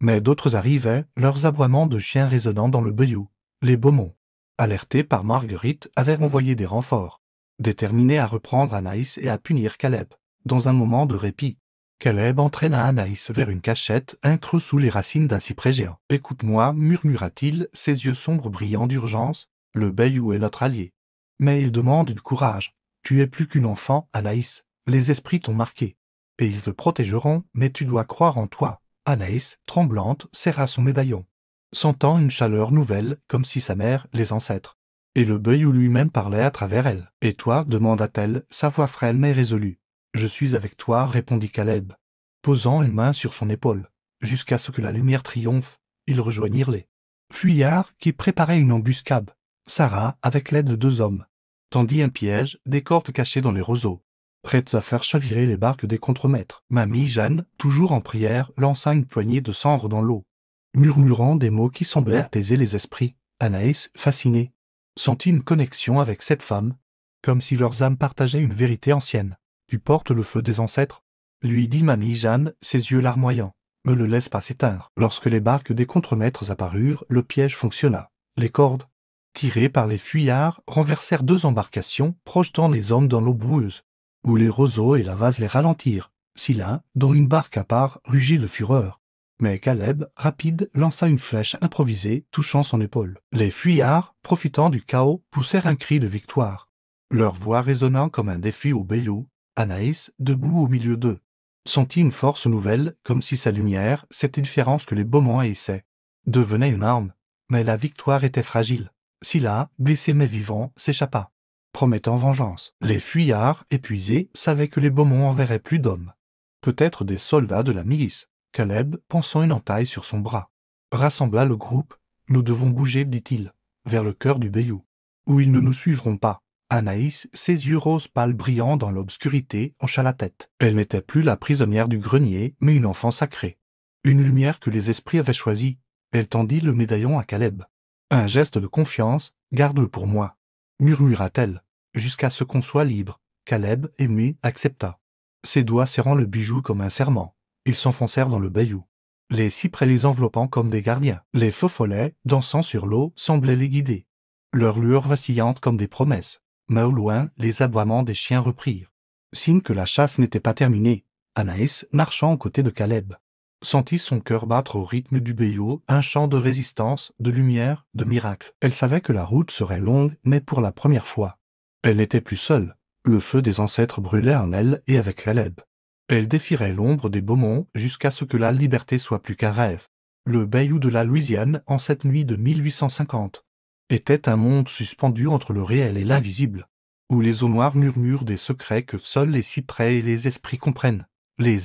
Mais d'autres arrivaient, leurs aboiements de chiens résonnant dans le bayou. Les Beaumont, alertés par Marguerite, avaient envoyé des renforts, déterminés à reprendre Anaïs et à punir Caleb. Dans un moment de répit, Caleb entraîna Anaïs vers une cachette, un creux sous les racines d'un cyprès géant. « Écoute-moi, murmura-t-il, ses yeux sombres brillant d'urgence, le bayou est notre allié. Mais il demande du courage. Tu es plus qu'une enfant, Anaïs. Les esprits t'ont marqué. Et ils te protégeront, mais tu dois croire en toi. » Anaïs, tremblante, serra son médaillon, sentant une chaleur nouvelle, comme si sa mère, les ancêtres, et le bayou lui-même parlait à travers elle. « Et toi » demanda-t-elle, sa voix frêle mais résolue. « Je suis avec toi » répondit Caleb, posant une main sur son épaule. Jusqu'à ce que la lumière triomphe, ils rejoignirent les fuyards qui préparaient une embuscade. Sarah, avec l'aide de 2 hommes, tendit un piège, des cordes cachées dans les roseaux, prêtes à faire chavirer les barques des contremaîtres. Mamie Jeanne, toujours en prière, lança une poignée de cendres dans l'eau, murmurant des mots qui semblaient apaiser les esprits. Anaïs, fascinée, sentit une connexion avec cette femme, comme si leurs âmes partageaient une vérité ancienne. « Tu portes le feu des ancêtres ?» lui dit Mamie Jeanne, ses yeux larmoyants. « Me le laisse pas s'éteindre. » Lorsque les barques des contremaîtres apparurent, le piège fonctionna. Les cordes, tirées par les fuyards, renversèrent 2 embarcations, projetant les hommes dans l'eau boueuse, où les roseaux et la vase les ralentirent. Scylla, dont une barque à part, rugit de fureur. Mais Caleb, rapide, lança une flèche improvisée, touchant son épaule. Les fuyards, profitant du chaos, poussèrent un cri de victoire, leur voix résonnant comme un défi au bayou. Anaïs, debout au milieu d'eux, sentit une force nouvelle, comme si sa lumière, cette différence que les Beaumont haïssaient, devenait une arme. Mais la victoire était fragile. Scylla, blessé mais vivant, s'échappa, promettant vengeance. Les fuyards, épuisés, savaient que les Beaumont enverraient plus d'hommes. Peut-être des soldats de la milice. Caleb, pensant une entaille sur son bras, rassembla le groupe. « Nous devons bouger, dit-il, vers le cœur du bayou, où ils ne nous suivront pas. » Anaïs, ses yeux roses pâles brillants dans l'obscurité, hocha la tête. Elle n'était plus la prisonnière du grenier, mais une enfant sacrée. Une lumière que les esprits avaient choisie. Elle tendit le médaillon à Caleb. « Un geste de confiance, garde-le pour moi, » murmura-t-elle. « Jusqu'à ce qu'on soit libre. » Caleb, ému, accepta, ses doigts serrant le bijou comme un serment. Ils s'enfoncèrent dans le bayou, les cyprès les enveloppant comme des gardiens. Les feux follets, dansant sur l'eau, semblaient les guider, leurs lueurs vacillantes comme des promesses. Mais au loin, les aboiements des chiens reprirent, signe que la chasse n'était pas terminée. Anaïs, marchant aux côtés de Caleb, sentit son cœur battre au rythme du bayou, un chant de résistance, de lumière, de miracle. Elle savait que la route serait longue, mais pour la première fois, elle n'était plus seule. Le feu des ancêtres brûlait en elle et avec Caleb. Elle défierait l'ombre des Beaumont jusqu'à ce que la liberté soit plus qu'un rêve. Le bayou de la Louisiane, en cette nuit de 1850, était un monde suspendu entre le réel et l'invisible, où les eaux noires murmurent des secrets que seuls les cyprès et les esprits comprennent. Les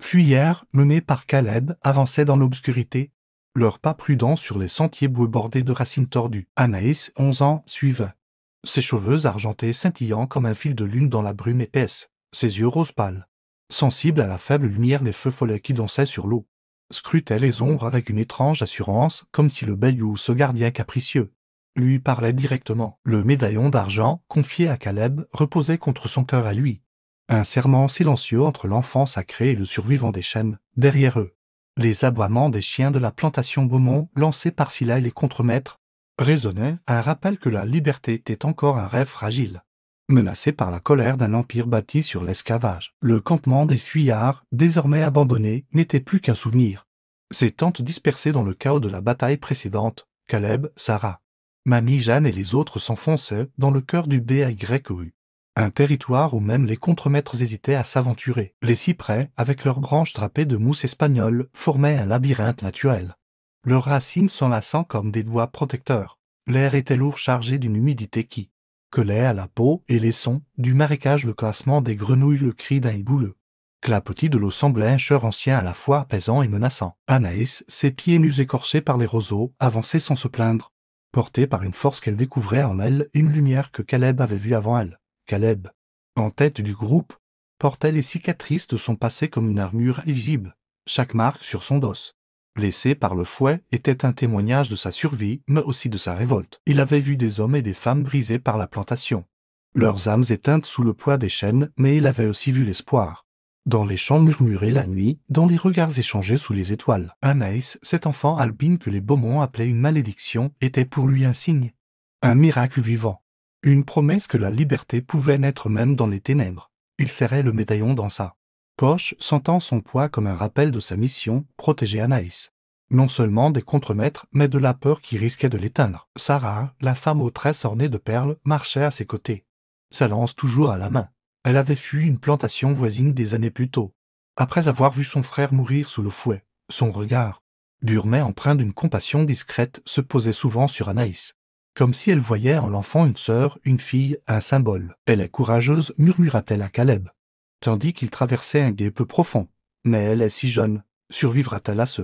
fuyards, menés par Caleb, avançaient dans l'obscurité, leurs pas prudents sur les sentiers boueux bordés de racines tordues. Anaïs, 11 ans, suivait, ses cheveux argentés scintillant comme un fil de lune dans la brume épaisse, ses yeux rose pâle, sensibles à la faible lumière des feux follets qui dansaient sur l'eau, scrutait les ombres avec une étrange assurance, comme si le bayou, ce gardien capricieux, lui parlait directement. Le médaillon d'argent, confié à Caleb, reposait contre son cœur à lui. Un serment silencieux entre l'enfant sacré et le survivant des chênes. Derrière eux, les aboiements des chiens de la plantation Beaumont, lancés par Scylla et les contremaîtres, résonnaient, un rappel que la liberté était encore un rêve fragile, menacé par la colère d'un empire bâti sur l'esclavage. Le campement des fuyards, désormais abandonné, n'était plus qu'un souvenir. Ses tentes dispersées dans le chaos de la bataille précédente, Caleb, Sarah, Mamie Jeanne et les autres s'enfonçaient dans le cœur du BYU, un territoire où même les contremaîtres hésitaient à s'aventurer. Les cyprès, avec leurs branches drapées de mousse espagnole, formaient un labyrinthe naturel, leurs racines s'enlaçant comme des doigts protecteurs. L'air était lourd, chargé d'une humidité qui collait à la peau, et les sons du marécage, le classement des grenouilles, le cri d'un hibou, le clapotis de l'eau semblait un chœur ancien à la fois apaisant et menaçant. Anaïs, ses pieds nus écorchés par les roseaux, avançait sans se plaindre, portée par une force qu'elle découvrait en elle, une lumière que Caleb avait vue avant elle. Caleb, en tête du groupe, portait les cicatrices de son passé comme une armure invisible, chaque marque sur son dos, laissée par le fouet, était un témoignage de sa survie, mais aussi de sa révolte. Il avait vu des hommes et des femmes brisés par la plantation, leurs âmes éteintes sous le poids des chaînes, mais il avait aussi vu l'espoir. Dans les chants murmurés la nuit, dans les regards échangés sous les étoiles, Anaïs, cet enfant albine que les Beaumont appelaient une malédiction, était pour lui un signe, un miracle vivant, une promesse que la liberté pouvait naître même dans les ténèbres. Il serrait le médaillon dans sa poche, sentant son poids comme un rappel de sa mission, protéger Anaïs. Non seulement des contremaîtres, mais de la peur qui risquait de l'éteindre. Sarah, la femme aux tresses ornées de perles, marchait à ses côtés, sa lance toujours à la main. Elle avait fui une plantation voisine des années plus tôt. Après avoir vu son frère mourir sous le fouet, son regard, dur mais empreint d'une compassion discrète, se posait souvent sur Anaïs, comme si elle voyait en l'enfant une sœur, une fille, un symbole. « Elle est courageuse », murmura-t-elle à Caleb, tandis qu'il traversait un gué peu profond. « Mais elle est si jeune, survivra-t-elle à ce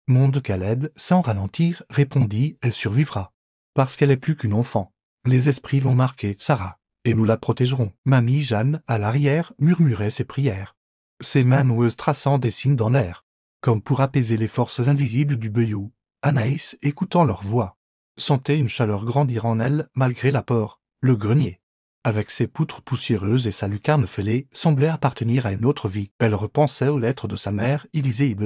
monde ?» Caleb, sans ralentir, répondit « Elle survivra. Parce qu'elle est plus qu'une enfant. Les esprits l'ont marquée, Sarah, et nous la protégerons. » Mamie Jeanne, à l'arrière, murmurait ses prières, ses mains noueuses traçant des signes dans l'air, comme pour apaiser les forces invisibles du Bayou. Anaïs, écoutant leur voix, sentait une chaleur grandir en elle malgré la peur. Le grenier, avec ses poutres poussiéreuses et sa lucarne fêlée, semblait appartenir à une autre vie. Elle repensait aux lettres de sa mère, Élisée,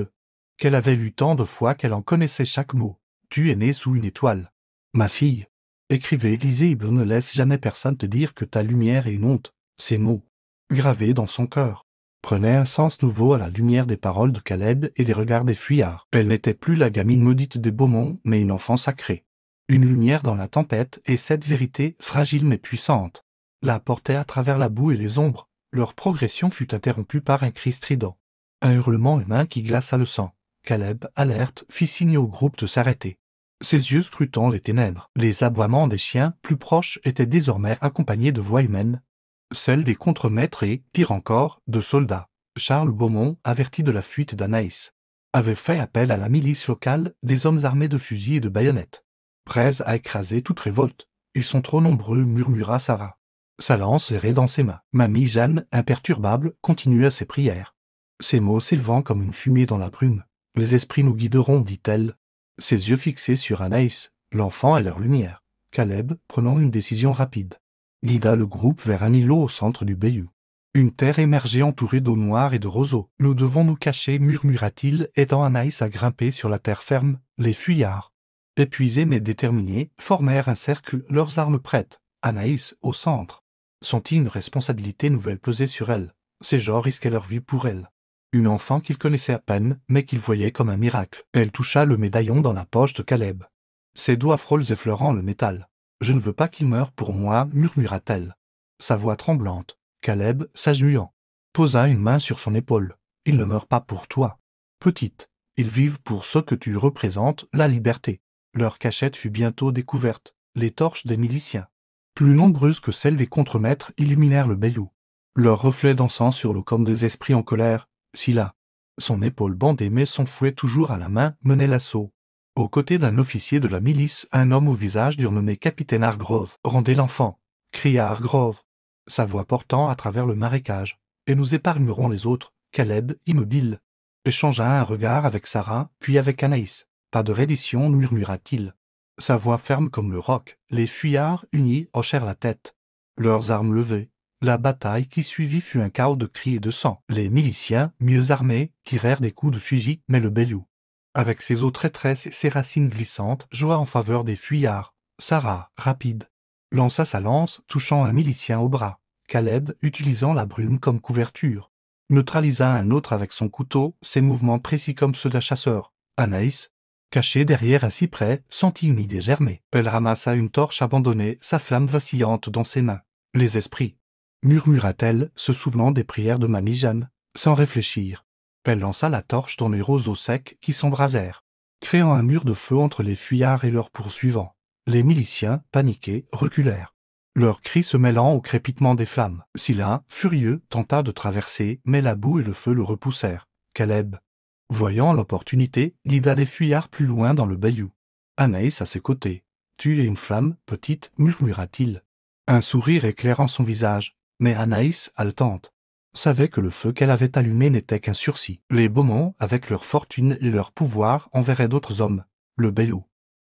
qu'elle avait lues tant de fois qu'elle en connaissait chaque mot. « Tu es née sous une étoile, ma fille », écrivait Élisée, ne laisse jamais personne te dire que ta lumière est une honte. Ces mots, gravés dans son cœur, prenaient un sens nouveau à la lumière des paroles de Caleb et des regards des fuyards. Elle n'était plus la gamine maudite des Beaumont, mais une enfant sacrée. Une lumière dans la tempête, et cette vérité, fragile mais puissante, la portait à travers la boue et les ombres. Leur progression fut interrompue par un cri strident, un hurlement humain qui glaça le sang. Caleb, alerte, fit signe au groupe de s'arrêter, ses yeux scrutant les ténèbres. Les aboiements des chiens, plus proches, étaient désormais accompagnés de voix humaines, celles des contremaîtres et, pire encore, de soldats. Charles Beaumont, averti de la fuite d'Anaïs, avait fait appel à la milice locale, des hommes armés de fusils et de baïonnettes, prêts à écraser toute révolte. « Ils sont trop nombreux », murmura Sarah, sa lance serrée dans ses mains. Mamie Jeanne, imperturbable, continua ses prières, ses mots s'élevant comme une fumée dans la brume. « Les esprits nous guideront », dit-elle, ses yeux fixés sur Anaïs, l'enfant et leur lumière. Caleb, prenant une décision rapide, guida le groupe vers un îlot au centre du Bayou. Une terre émergeait entourée d'eau noire et de roseaux. « Nous devons nous cacher », murmura-t-il, aidant Anaïs à grimper sur la terre ferme. Les fuyards, épuisés mais déterminés, formèrent un cercle, leurs armes prêtes. Anaïs, au centre, sentit une responsabilité nouvelle peser sur elle. Ces gens risquaient leur vie pour elle. Une enfant qu'il connaissait à peine, mais qu'il voyait comme un miracle. Elle toucha le médaillon dans la poche de Caleb, ses doigts frôles effleurant le métal. « Je ne veux pas qu'il meure pour moi », murmura-t-elle, sa voix tremblante. Caleb, s'agenouillant, posa une main sur son épaule. « Il ne meurt pas pour toi, petite. Ils vivent pour ce que tu représentes, la liberté. » Leur cachette fut bientôt découverte. Les torches des miliciens, plus nombreuses que celles des contremaîtres, illuminèrent le Bayou, leurs reflets dansant sur l'eau comme des esprits en colère. Scylla, son épaule bandée mais son fouet toujours à la main, menait l'assaut. Aux côtés d'un officier de la milice, un homme au visage dur nommé Capitaine Hargrove. « Rendez l'enfant !» cria Hargrove, sa voix portant à travers le marécage. « Et nous épargnerons les autres. » Caleb, immobile, échangea un regard avec Sarah, puis avec Anaïs. « Pas de reddition », murmura-t-il, sa voix ferme comme le roc. Les fuyards, unis, hochèrent la tête, leurs armes levées. La bataille qui suivit fut un chaos de cris et de sang. Les miliciens, mieux armés, tirèrent des coups de fusil, mais le Bayou, avec ses eaux traîtresses et ses racines glissantes, joua en faveur des fuyards. Sarah, rapide, lança sa lance, touchant un milicien au bras. Caleb, utilisant la brume comme couverture, neutralisa un autre avec son couteau, ses mouvements précis comme ceux d'un chasseur. Anaïs, cachée derrière un cyprès, sentit une idée germer. Elle ramassa une torche abandonnée, sa flamme vacillante dans ses mains. « Les esprits », murmura-t-elle, se souvenant des prières de Mamie Jeanne, sans réfléchir. Elle lança la torche dans les roseaux secs qui s'embrasèrent, créant un mur de feu entre les fuyards et leurs poursuivants. Les miliciens, paniqués, reculèrent, leurs cris se mêlant au crépitement des flammes. Scylla, furieux, tenta de traverser, mais la boue et le feu le repoussèrent. Caleb, voyant l'opportunité, guida les fuyards plus loin dans le Bayou. Anaïs à ses côtés, Tu es une flamme, petite, murmura-t-il. Un sourire éclairant son visage, mais Anaïs, haletante, savait que le feu qu'elle avait allumé n'était qu'un sursis. Les Beaumont, avec leur fortune et leur pouvoir, enverraient d'autres hommes, le Bayou.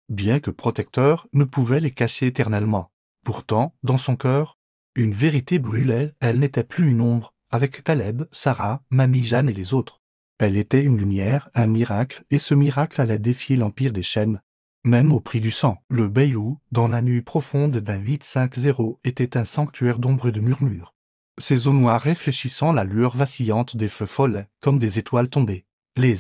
Bien que protecteur, ne pouvait les cacher éternellement. Pourtant, dans son cœur, une vérité brûlait, elle n'était plus une ombre, avec Caleb, Sarah, Mamie Jeanne et les autres. Elle était une lumière, un miracle, et ce miracle allait défier l'empire des chaînes. Même au prix du sang, le Bayou, dans la nuit profonde d'un 850, était un sanctuaire d'ombre et de murmures. Ses eaux noires réfléchissant la lueur vacillante des feux follets, comme des étoiles tombées. Les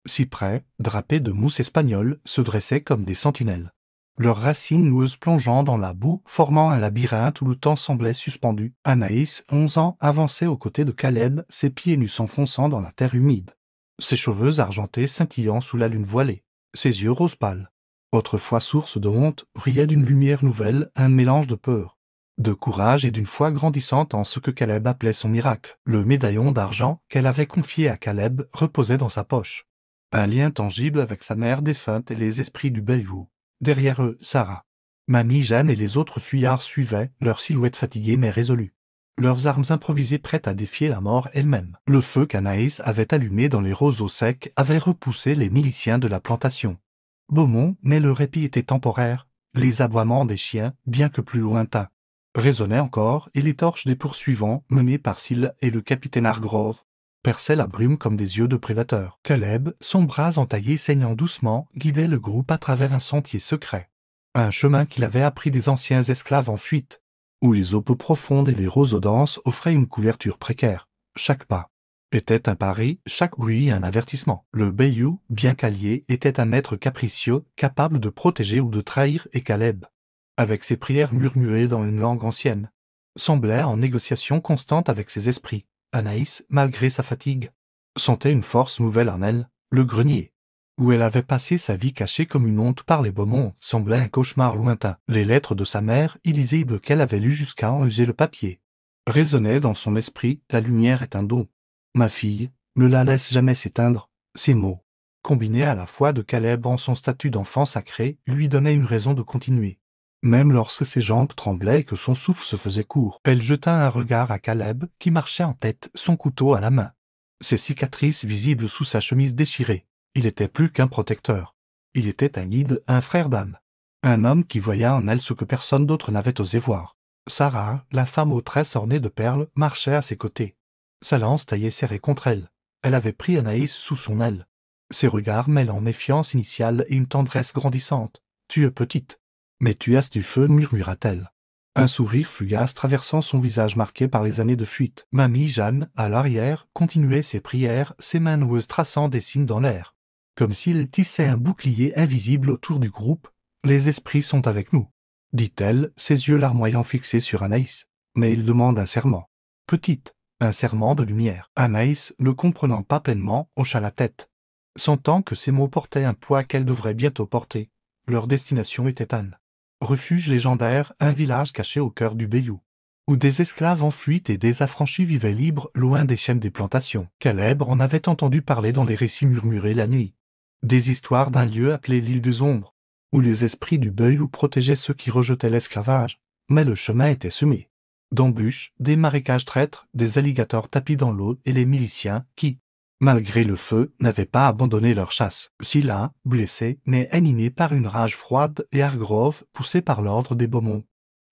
cyprès, drapés de mousse espagnole, se dressaient comme des sentinelles. Leurs racines noueuses plongeant dans la boue, formant un labyrinthe où le temps semblait suspendu. Anaïs, 11 ans, avançait aux côtés de Caleb, ses pieds nus s'enfonçant dans la terre humide. Ses cheveux argentés scintillant sous la lune voilée. Ses yeux rose pâle, autrefois source de honte, brillaient d'une lumière nouvelle, un mélange de peur, de courage et d'une foi grandissante en ce que Caleb appelait son miracle. Le médaillon d'argent qu'elle avait confié à Caleb reposait dans sa poche. Un lien tangible avec sa mère défunte et les esprits du Bayou. Derrière eux, Sarah, Mamie Jeanne et les autres fuyards suivaient, leurs silhouettes fatiguées mais résolues. Leurs armes improvisées prêtes à défier la mort elle-même. Le feu qu'Anaïs avait allumé dans les roseaux secs avait repoussé les miliciens de la plantation. Beaumont, mais le répit était temporaire, les aboiements des chiens, bien que plus lointains, résonnaient encore, et les torches des poursuivants, menés par Syll et le capitaine Hargrove, perçaient la brume comme des yeux de prédateurs. Caleb, son bras entaillé saignant doucement, guidait le groupe à travers un sentier secret. Un chemin qu'il avait appris des anciens esclaves en fuite, où les eaux peu profondes et les roseaux denses offraient une couverture précaire. Chaque pas était un pari, chaque bruit un avertissement. Le Bayou, bien qu'allié, était un maître capricieux, capable de protéger ou de trahir, et Caleb, avec ses prières murmurées dans une langue ancienne, semblait en négociation constante avec ses esprits. Anaïs, malgré sa fatigue, sentait une force nouvelle en elle. Le grenier, où elle avait passé sa vie cachée comme une honte par les Beaumont, semblait un cauchemar lointain. Les lettres de sa mère, illisibles qu'elle avait lues jusqu'à en user le papier, résonnaient dans son esprit. La lumière est un don. Ma fille, ne la laisse jamais s'éteindre. Ces mots, combinés à la fois de Caleb en son statut d'enfant sacré, lui donnaient une raison de continuer. Même lorsque ses jambes tremblaient et que son souffle se faisait court, elle jeta un regard à Caleb, qui marchait en tête, son couteau à la main. Ses cicatrices visibles sous sa chemise déchirée. Il était plus qu'un protecteur. Il était un guide, un frère d'âme. Un homme qui voyait en elle ce que personne d'autre n'avait osé voir. Sarah, la femme aux tresses ornées de perles, marchait à ses côtés. Sa lance taillée serrée contre elle. Elle avait pris Anaïs sous son aile. Ses regards mêlant méfiance initiale et une tendresse grandissante. « Tu es petite, mais tu as du feu » murmura-t-elle. Un sourire fugace traversant son visage marqué par les années de fuite. Mamie Jeanne, à l'arrière, continuait ses prières, ses mains noueuses traçant des signes dans l'air, comme s'il tissait un bouclier invisible autour du groupe. « Les esprits sont avec nous, dit-elle, ses yeux larmoyants fixés sur Anaïs. Mais il demande un serment. Petite, un serment de lumière. Anaïs, ne comprenant pas pleinement, hocha la tête, sentant que ces mots portaient un poids qu'elle devrait bientôt porter. Leur destination était Anne. Refuge légendaire, un village caché au cœur du Bayou, où des esclaves en fuite et des affranchis vivaient libres, loin des chaînes des plantations. Caleb en avait entendu parler dans les récits murmurés la nuit. Des histoires d'un lieu appelé l'île des Ombres, où les esprits du Bayou protégeaient ceux qui rejetaient l'esclavage. Mais le chemin était semé d'embûches, des marécages traîtres, des alligators tapis dans l'eau et les miliciens qui, malgré le feu, n'avaient pas abandonné leur chasse. Sylla, blessé, mais animé par une rage froide, et Hargrove, poussé par l'ordre des Beaumont,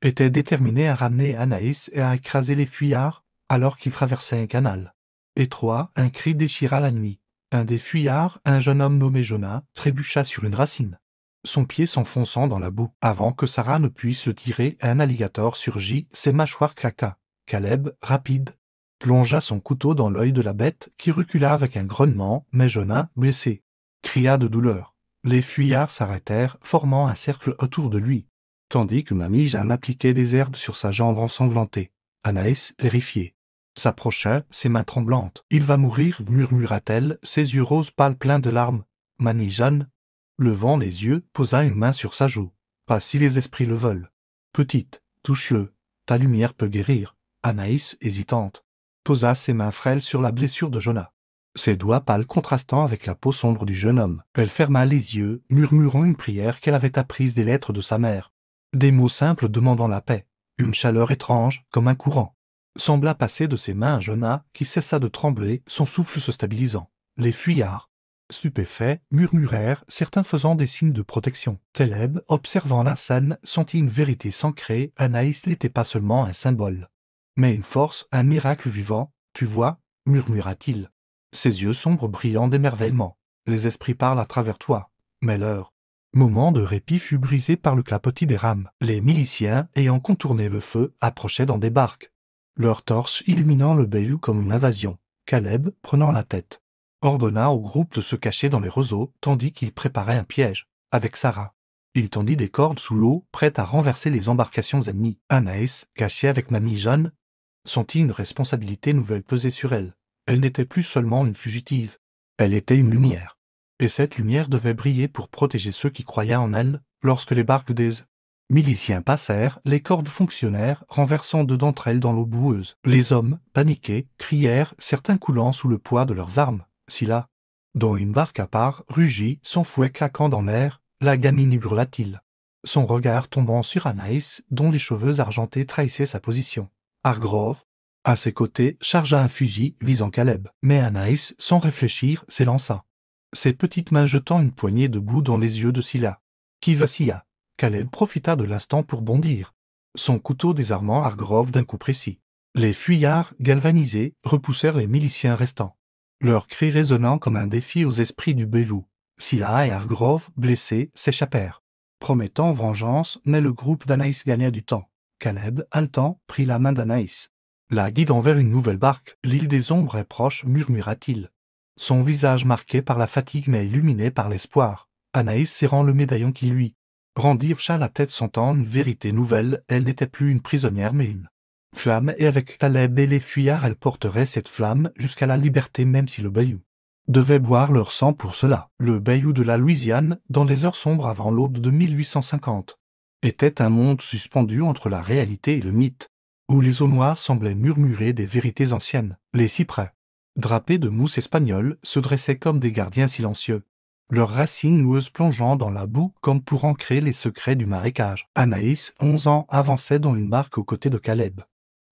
était déterminé à ramener Anaïs et à écraser les fuyards, alors qu'ils traversaient un canal étroit. Un cri déchira la nuit. Un des fuyards, un jeune homme nommé Jonah, trébucha sur une racine, son pied s'enfonçant dans la boue. Avant que Sarah ne puisse le tirer, un alligator surgit, ses mâchoires claqua. Caleb, rapide, plongea son couteau dans l'œil de la bête, qui recula avec un grognement, mais Jonah, blessé, cria de douleur. Les fuyards s'arrêtèrent, formant un cercle autour de lui, tandis que Mamie Jeanne appliquait des herbes sur sa jambe ensanglantée. Anaïs, terrifiée, s'approcha, ses mains tremblantes. « Il va mourir » murmura-t-elle, ses yeux roses pâles pleins de larmes. Mamie Jeanne, levant les yeux, posa une main sur sa joue. « Pas si les esprits le veulent. Petite, touche-le, ta lumière peut guérir. » Anaïs, hésitante, posa ses mains frêles sur la blessure de Jonah. ses doigts pâles contrastant avec la peau sombre du jeune homme. Elle ferma les yeux, murmurant une prière qu'elle avait apprise des lettres de sa mère. Des mots simples demandant la paix. Une chaleur étrange, comme un courant, sembla passer de ses mains à Jonah, qui cessa de trembler, son souffle se stabilisant. Les fuyards, stupéfaits, murmurèrent, certains faisant des signes de protection. Caleb, observant la scène, sentit une vérité s'ancrer. Anaïs n'était pas seulement un symbole, mais une force, un miracle vivant. Tu vois, murmura-t-il, ses yeux sombres brillant d'émerveillement. Les esprits parlent à travers toi, mais leur moment de répit fut brisé par le clapotis des rames. Les miliciens, ayant contourné le feu, approchaient dans des barques, leurs torches illuminant le bayou comme une invasion. Caleb, prenant la tête, ordonna au groupe de se cacher dans les roseaux, tandis qu'il préparait un piège. Avec Sarah, il tendit des cordes sous l'eau, prêtes à renverser les embarcations ennemies. Anaïs, cachée avec Mamie Jeanne, sentit une responsabilité nouvelle peser sur elle. Elle n'était plus seulement une fugitive, elle était une lumière. Et cette lumière devait briller pour protéger ceux qui croyaient en elle. Lorsque les barques des miliciens passèrent, les cordes fonctionnèrent, renversant deux d'entre elles dans l'eau boueuse. Les hommes, paniqués, crièrent, certains coulant sous le poids de leurs armes. Scylla, dont une barque à part, rugit, son fouet claquant dans l'air. La gamine hurla-t-il, son regard tombant sur Anaïs, dont les cheveux argentés trahissaient sa position. Hargrove, à ses côtés, chargea un fusil visant Caleb. Mais Anaïs, sans réfléchir, s'élança, ses petites mains jetant une poignée de boue dans les yeux de Scylla, qui vacilla. Caleb profita de l'instant pour bondir, son couteau désarmant Hargrove d'un coup précis. Les fuyards, galvanisés, repoussèrent les miliciens restants, leurs cris résonnant comme un défi aux esprits du bayou. Scylla et Hargrove, blessés, s'échappèrent, promettant vengeance, mais le groupe d'Anaïs gagna du temps. Caleb, haletant, prit la main d'Anaïs, la guidant vers une nouvelle barque. L'île des ombres est proche, murmura-t-il, son visage marqué par la fatigue mais illuminé par l'espoir. Anaïs serrant le médaillon qui lui rendirent la tête, sentant une vérité nouvelle. Elle n'était plus une prisonnière mais une flamme, et avec Caleb et les fuyards elle porterait cette flamme jusqu'à la liberté, même si le bayou devait boire leur sang pour cela. Le bayou de la Louisiane, dans les heures sombres avant l'aube de 1850, était un monde suspendu entre la réalité et le mythe, où les eaux noires semblaient murmurer des vérités anciennes. Les cyprès, drapés de mousse espagnole, se dressaient comme des gardiens silencieux, leurs racines noueuses plongeant dans la boue comme pour ancrer les secrets du marécage. Anaïs, 11 ans, avançait dans une barque aux côtés de Caleb,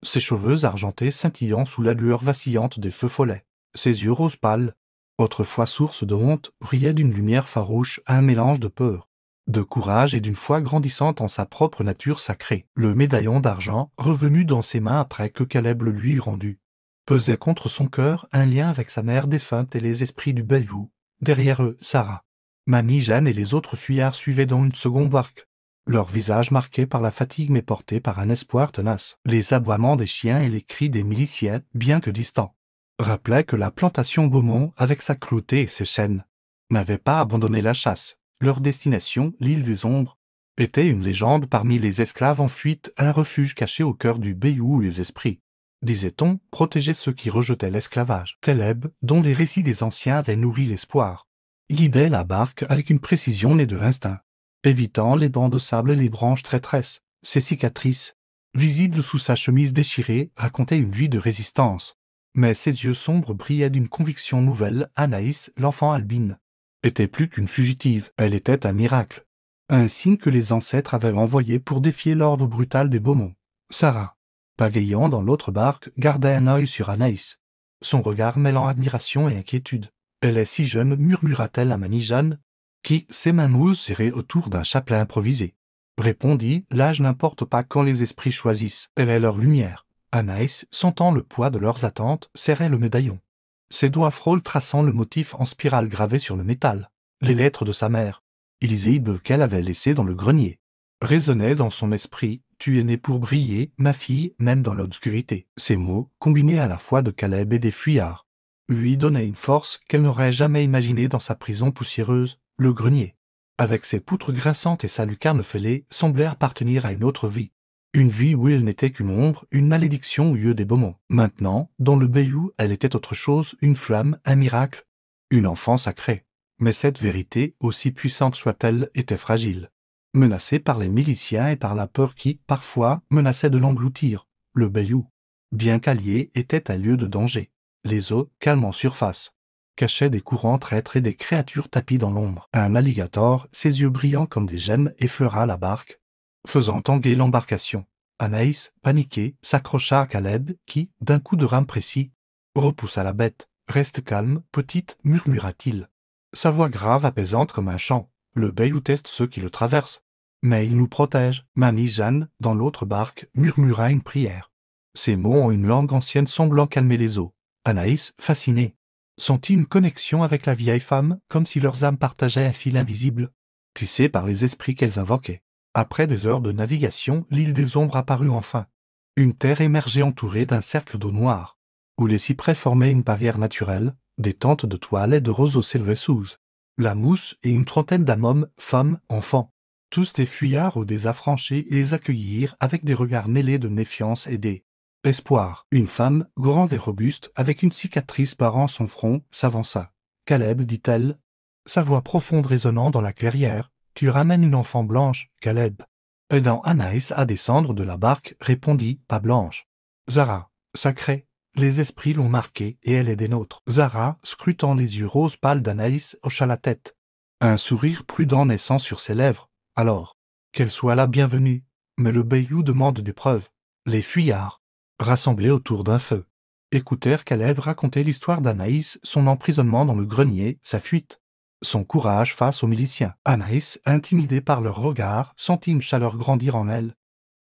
ses cheveux argentés scintillant sous la lueur vacillante des feux follets. Ses yeux rose pâles, autrefois source de honte, brillaient d'une lumière farouche, un mélange de peur, de courage et d'une foi grandissante en sa propre nature sacrée. Le médaillon d'argent, revenu dans ses mains après que Caleb le lui eut rendu, pesait contre son cœur, un lien avec sa mère défunte et les esprits du bayou. Derrière eux, Sarah, Mamie Jeanne et les autres fuyards suivaient dans une seconde barque, leurs visages marqués par la fatigue mais portés par un espoir tenace. Les aboiements des chiens et les cris des miliciens, bien que distants, rappelaient que la plantation Beaumont, avec sa cruauté et ses chaînes, n'avait pas abandonné la chasse. Leur destination, l'île des ombres, était une légende parmi les esclaves en fuite, un refuge caché au cœur du bayou où les esprits, disait-on, protégeaient ceux qui rejetaient l'esclavage. Caleb, dont les récits des anciens avaient nourri l'espoir, guidait la barque avec une précision née de l'instinct, évitant les bancs de sable et les branches traîtresses. Ses cicatrices, visibles sous sa chemise déchirée, racontaient une vie de résistance. Mais ses yeux sombres brillaient d'une conviction nouvelle. Anaïs, l'enfant albine, était plus qu'une fugitive, elle était un miracle, un signe que les ancêtres avaient envoyé pour défier l'ordre brutal des Beaumont. Sarah, pagayant dans l'autre barque, gardait un œil sur Anaïs, son regard mêlant admiration et inquiétude. Elle est si jeune, murmura-t-elle à Mamie Jeanne, qui, ses mains noueuses serrées autour d'un chapelet improvisé, répondit, l'âge n'importe pas quand les esprits choisissent, elle est leur lumière. Anaïs, sentant le poids de leurs attentes, serrait le médaillon, ses doigts frôles traçant le motif en spirale gravé sur le métal. Les lettres de sa mère, illisibles qu'elle avait laissées dans le grenier, résonnaient dans son esprit. Tu es née pour briller, ma fille, même dans l'obscurité. Ces mots, combinés à la fois de Caleb et des fuyards, lui donnaient une force qu'elle n'aurait jamais imaginée dans sa prison poussiéreuse. Le grenier, avec ses poutres grinçantes et sa lucarne fêlée, semblait appartenir à une autre vie. Une vie où elle n'était qu'une ombre, une malédiction au lieu des Beaumont. Maintenant, dans le bayou, elle était autre chose, une flamme, un miracle, une enfant sacrée. Mais cette vérité, aussi puissante soit-elle, était fragile, menacée par les miliciens et par la peur qui, parfois, menaçait de l'engloutir. Le bayou, bien qu'allié, était un lieu de danger. Les eaux, calmes en surface, cachaient des courants traîtres et des créatures tapies dans l'ombre. Un alligator, ses yeux brillants comme des gemmes, effleura la barque, faisant tanguer l'embarcation. Anaïs, paniquée, s'accrocha à Caleb, qui, d'un coup de rame précis, repoussa la bête. « Reste calme, petite, murmura-t-il. Sa voix grave apaisante comme un chant. Le bayou teste ceux qui le traversent. Mais il nous protège. Mamie Jeanne, dans l'autre barque, murmura une prière. Ces mots ont une langue ancienne semblant calmer les eaux. Anaïs, fascinée, sentit une connexion avec la vieille femme, comme si leurs âmes partageaient un fil invisible, tissé par les esprits qu'elles invoquaient. Après des heures de navigation, l'île des ombres apparut enfin. Une terre émergeait entourée d'un cercle d'eau noire, où les cyprès formaient une barrière naturelle, des tentes de toile et de roseaux s'élevaient sous. La mousse et une trentaine d'hommes, femmes, enfants, tous des fuyards ou des affranchis, les accueillirent avec des regards mêlés de méfiance et d'espoir. Une femme, grande et robuste, avec une cicatrice barrant son front, s'avança. « Caleb, dit-elle, sa voix profonde résonnant dans la clairière, tu ramènes une enfant blanche, Caleb. » Aidant Anaïs à descendre de la barque, répondit, pas blanche. Zara, sacrée. Les esprits l'ont marquée et elle est des nôtres. Zara, scrutant les yeux roses pâles d'Anaïs, hocha la tête. Un sourire prudent naissant sur ses lèvres. Alors, qu'elle soit la bienvenue. Mais le bayou demande des preuves. Les fuyards, rassemblés autour d'un feu, écoutèrent Caleb raconter l'histoire d'Anaïs, son emprisonnement dans le grenier, sa fuite, son courage face aux miliciens. Anaïs, intimidée par leurs regards, sentit une chaleur grandir en elle.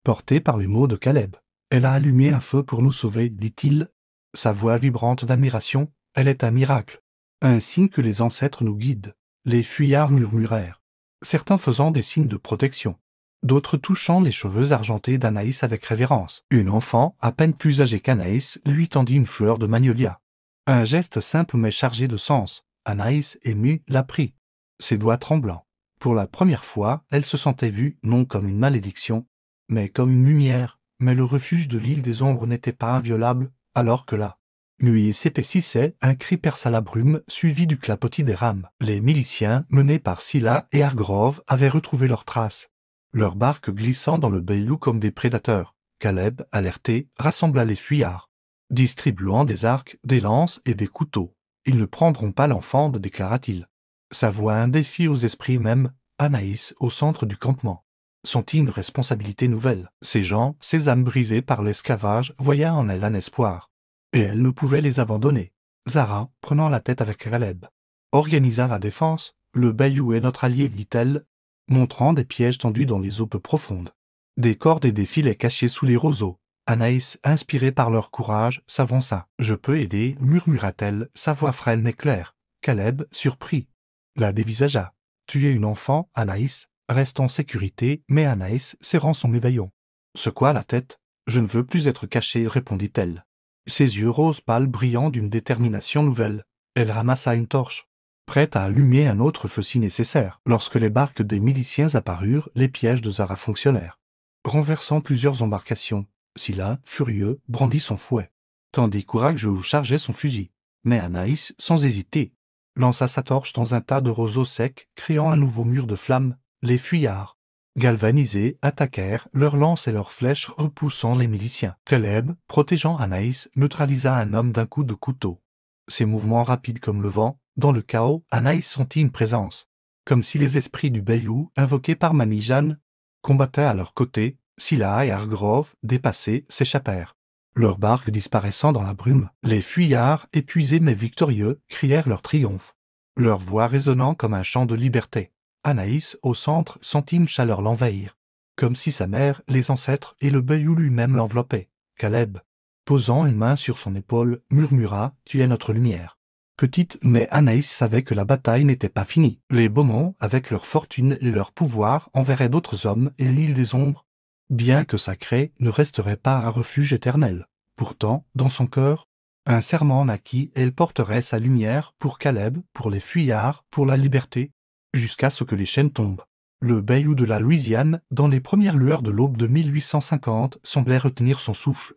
Portée par les mots de Caleb, « Elle a allumé un feu pour nous sauver, dit-il. » Sa voix vibrante d'admiration, « Elle est un miracle. Un signe que les ancêtres nous guident. » Les fuyards murmurèrent, certains faisant des signes de protection, d'autres touchant les cheveux argentés d'Anaïs avec révérence. Une enfant, à peine plus âgée qu'Anaïs, lui tendit une fleur de magnolia. Un geste simple mais chargé de sens. Anaïs, émue, la prit, ses doigts tremblants. Pour la première fois, elle se sentait vue, non comme une malédiction, mais comme une lumière. Mais le refuge de l'île des ombres n'était pas inviolable, alors que la nuit s'épaississait, un cri perça la brume, suivi du clapotis des rames. Les miliciens, menés par Scylla et Hargrove, avaient retrouvé leurs traces, leurs barques glissant dans le bayou comme des prédateurs. Caleb, alerté, rassembla les fuyards, distribuant des arcs, des lances et des couteaux. « Ils ne prendront pas l'enfant, déclara-t-il. Sa voix un défi aux esprits même. Anaïs, au centre du campement, sentit une responsabilité nouvelle. Ces gens, ces âmes brisées par l'esclavage, voyaient en elle un espoir. Et elle ne pouvait les abandonner. Zara, prenant la tête avec Caleb, organisa la défense. « Le bayou est notre allié, dit-elle, montrant des pièges tendus dans les eaux peu profondes, des cordes et des filets cachés sous les roseaux. » Anaïs, inspirée par leur courage, s'avança. « Je peux aider, murmura-t-elle, sa voix frêle mais claire. » Caleb, surpris, la dévisagea. « Tu es une enfant, Anaïs. Reste en sécurité. » Mais Anaïs, serrant son médaillon, secoua la tête. « Je ne veux plus être cachée, répondit-elle, ses yeux roses pâles brillant d'une détermination nouvelle. » Elle ramassa une torche, prête à allumer un autre feu si nécessaire. Lorsque les barques des miliciens apparurent, les pièges de Zara fonctionnèrent, renversant plusieurs embarcations. Scylla, furieux, brandit son fouet, tandis qu'Ourageux chargeait son fusil. Mais Anaïs, sans hésiter, lança sa torche dans un tas de roseaux secs, créant un nouveau mur de flammes. Les fuyards, galvanisés, attaquèrent, leurs lances et leurs flèches repoussant les miliciens. Caleb, protégeant Anaïs, neutralisa un homme d'un coup de couteau. Ses mouvements rapides comme le vent, dans le chaos, Anaïs sentit une présence, comme si les esprits du bayou, invoqués par Mamie Jeanne, combattaient à leur côté. Scylla et Hargrove, dépassés, s'échappèrent, leurs barques disparaissant dans la brume. Les fuyards, épuisés mais victorieux, crièrent leur triomphe, leur voix résonnant comme un chant de liberté. Anaïs, au centre, sentit une chaleur l'envahir, comme si sa mère, les ancêtres et le bayou lui-même l'enveloppaient. Caleb, posant une main sur son épaule, murmura « Tu es notre lumière. » Petite, mais Anaïs savait que la bataille n'était pas finie. Les Beaumont, avec leur fortune et leur pouvoir, enverraient d'autres hommes, et l'île des ombres, bien que sacrée, ne resterait pas un refuge éternel. Pourtant, dans son cœur, un serment naquit et elle porterait sa lumière pour Caleb, pour les fuyards, pour la liberté, jusqu'à ce que les chaînes tombent. Le bayou de la Louisiane, dans les premières lueurs de l'aube de 1850, semblait retenir son souffle.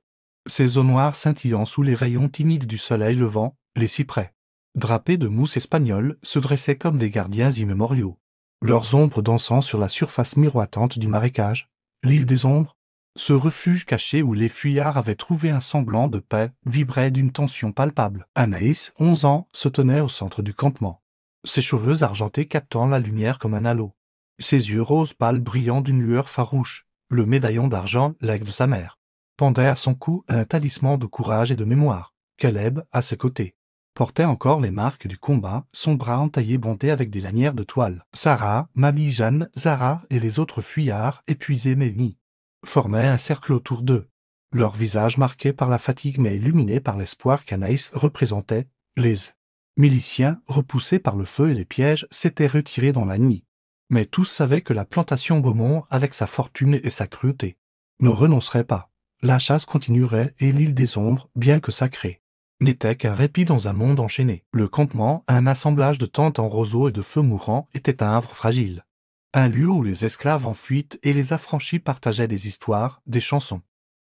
Ses eaux noires scintillant sous les rayons timides du soleil levant, les cyprès, drapés de mousse espagnole, se dressaient comme des gardiens immémoriaux, leurs ombres dansant sur la surface miroitante du marécage. L'île des ombres, Ce refuge caché où les fuyards avaient trouvé un semblant de paix vibrait d'une tension palpable. Anaïs, 11 ans, se tenait au centre du campement. Ses cheveux argentés captant la lumière comme un halo. Ses yeux roses pâles brillant d'une lueur farouche. Le médaillon d'argent, l'aigle de sa mère. Pendait à son cou un talisman de courage et de mémoire. Caleb, à ses côtés, portait encore les marques du combat, son bras entaillé bondé avec des lanières de toile. Sarah, Mamie Jeanne, Zara et les autres fuyards, épuisés mais unis, formaient un cercle autour d'eux. Leurs visages marqués par la fatigue mais illuminés par l'espoir qu'Anaïs représentait. Les miliciens, repoussés par le feu et les pièges, s'étaient retirés dans la nuit. Mais tous savaient que la plantation Beaumont, avec sa fortune et sa cruauté, ne renoncerait pas. La chasse continuerait et l'île des ombres, bien que sacrée, n'était qu'un répit dans un monde enchaîné. Le campement, un assemblage de tentes en roseaux et de feux mourants, était un havre fragile. Un lieu où les esclaves en fuite et les affranchis partageaient des histoires, des chansons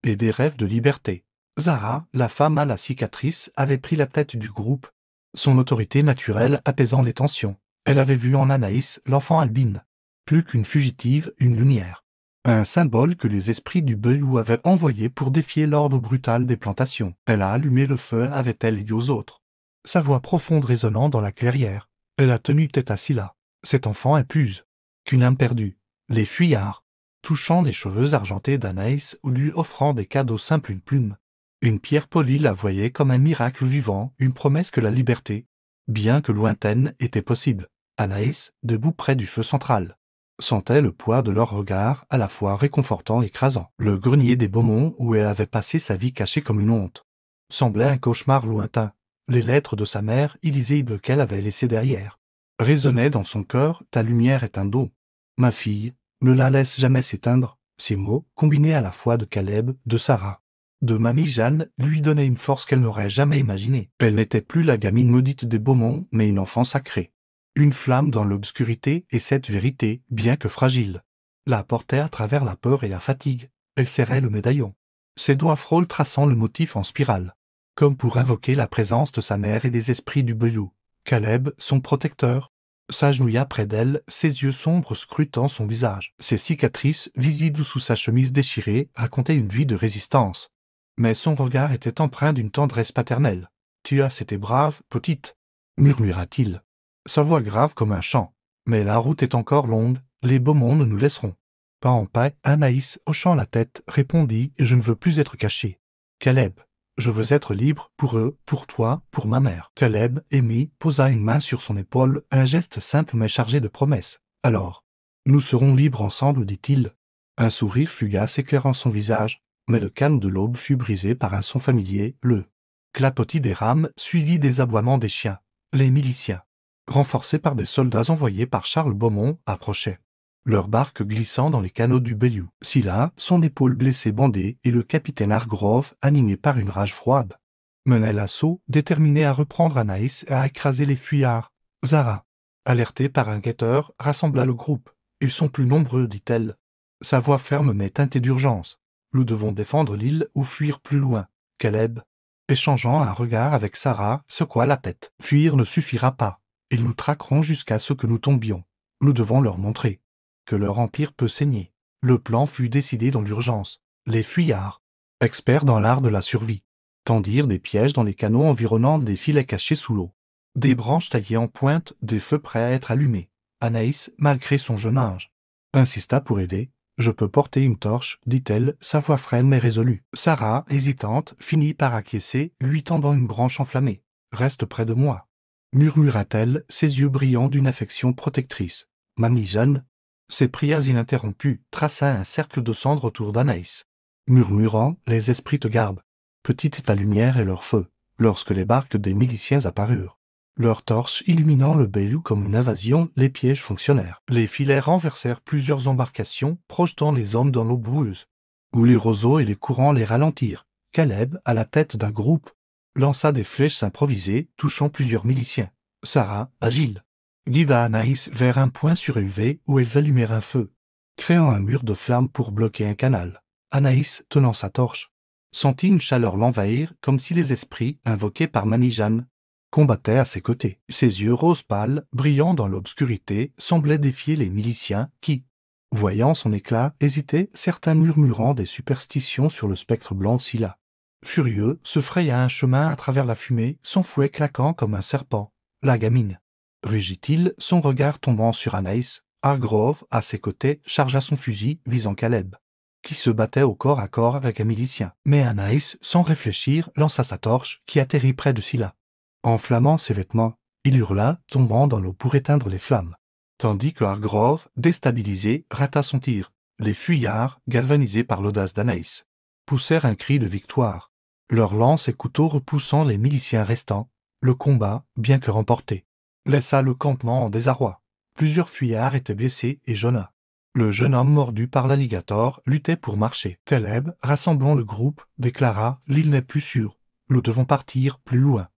et des rêves de liberté. Zara, la femme à la cicatrice, avait pris la tête du groupe, son autorité naturelle apaisant les tensions. Elle avait vu en Anaïs l'enfant albine, plus qu'une fugitive, une lumière. Un symbole que les esprits du Bayou avaient envoyé pour défier l'ordre brutal des plantations. Elle a allumé le feu, avait-elle dit aux autres. Sa voix profonde résonnant dans la clairière. Elle a tenu tête à Scylla. Cet enfant est plus qu'une âme perdue. Les fuyards, touchant les cheveux argentés d'Anaïs ou lui offrant des cadeaux simples, une plume, une pierre polie, la voyait comme un miracle vivant, une promesse que la liberté, bien que lointaine, était possible. Anaïs, debout près du feu central, sentait le poids de leur regard à la fois réconfortant et écrasant. Le grenier des Beaumont, où elle avait passé sa vie cachée comme une honte, semblait un cauchemar lointain. Les lettres de sa mère, illisibles qu'elle avait laissées derrière, résonnaient dans son cœur. Ta lumière est un don, ma fille, ne la laisse jamais s'éteindre. Ces mots, combinés à la fois de Caleb, de Sarah, de Mamie Jeanne, lui donnaient une force qu'elle n'aurait jamais imaginée. Elle n'était plus la gamine maudite des Beaumont, mais une enfant sacrée. Une flamme dans l'obscurité, et cette vérité, bien que fragile, la portait à travers la peur et la fatigue. Elle serrait le médaillon, ses doigts frôlent traçant le motif en spirale, comme pour invoquer la présence de sa mère et des esprits du Bayou. Caleb, son protecteur, s'agenouilla près d'elle, ses yeux sombres scrutant son visage. Ses cicatrices, visibles sous sa chemise déchirée, racontaient une vie de résistance. Mais son regard était empreint d'une tendresse paternelle. « Tu as été brave, petite » murmura-t-il, sa voix grave comme un chant. « Mais la route est encore longue, les Beaumont ne nous laisseront pas en paix. » Anaïs, hochant la tête, répondit « Je ne veux plus être cachée. Caleb, je veux être libre, pour eux, pour toi, pour ma mère. » Caleb, ému, posa une main sur son épaule, un geste simple mais chargé de promesses. « Alors, nous serons libres ensemble, dit-il. » Un sourire fugace éclairant son visage, mais le calme de l'aube fut brisé par un son familier, le clapotis des rames, suivi des aboiements des chiens. Les miliciens, renforcés par des soldats envoyés par Charles Beaumont, approchaient, leur barque glissant dans les canaux du Bayou. Scylla, son épaule blessée bandée, et le capitaine Hargrove, animé par une rage froide, menaient l'assaut, déterminés à reprendre Anaïs et à écraser les fuyards. Zara, alertée par un guetteur, rassembla le groupe. « Ils sont plus nombreux, dit-elle. Sa voix ferme mais teintée d'urgence. Nous devons défendre l'île ou fuir plus loin. » Caleb, échangeant un regard avec Sarah, secoua la tête. « Fuir ne suffira pas. Ils nous traqueront jusqu'à ce que nous tombions. Nous devons leur montrer que leur empire peut saigner. » Le plan fut décidé dans l'urgence. Les fuyards, experts dans l'art de la survie, tendirent des pièges dans les canaux environnant des filets cachés sous l'eau. Des branches taillées en pointe, des feux prêts à être allumés. Anaïs, malgré son jeune âge, insista pour aider. « Je peux porter une torche, dit-elle, sa voix frêle mais résolue. » Sarah, hésitante, finit par acquiescer, lui tendant une branche enflammée. « Reste près de moi, » murmura-t-elle, ses yeux brillants d'une affection protectrice. Mamie Jeanne, ses prières ininterrompues, traça un cercle de cendres autour d'Anaïs, murmurant « Les esprits te gardent. » Petite est ta lumière et leur feu, lorsque les barques des miliciens apparurent. Leurs torches illuminant le Bayou comme une invasion, les pièges fonctionnèrent. Les filets renversèrent plusieurs embarcations, projetant les hommes dans l'eau boueuse, où les roseaux et les courants les ralentirent. Caleb, à la tête d'un groupe, lança des flèches improvisées, touchant plusieurs miliciens. Sarah, agile, guida Anaïs vers un point surélevé où elles allumèrent un feu, créant un mur de flammes pour bloquer un canal. Anaïs, tenant sa torche, sentit une chaleur l'envahir comme si les esprits, invoqués par Mamie Jeanne, combattait à ses côtés. Ses yeux rose pâle, brillant dans l'obscurité, semblaient défier les miliciens qui, Voyant son éclat hésiter, certains murmurant des superstitions sur le spectre blanc Scylla. Furieux, se fraya un chemin à travers la fumée, son fouet claquant comme un serpent. La gamine. Rugit-il, son regard tombant sur Anaïs, Hargrove, à ses côtés, chargea son fusil, visant Caleb, qui se battait au corps à corps avec un milicien. Mais Anaïs, sans réfléchir, lança sa torche, qui atterrit près de Scylla. Enflammant ses vêtements, il hurla, tombant dans l'eau pour éteindre les flammes. Tandis que Hargrove, déstabilisé, rata son tir. Les fuyards, galvanisés par l'audace d'Anaïs, poussèrent un cri de victoire. Leurs lances et couteaux repoussant les miliciens restants, le combat, bien que remporté, laissa le campement en désarroi. Plusieurs fuyards étaient blessés et jaunes. Le jeune homme mordu par l'alligator luttait pour marcher. Caleb, rassemblant le groupe, déclara « L'île n'est plus sûre. Nous devons partir plus loin.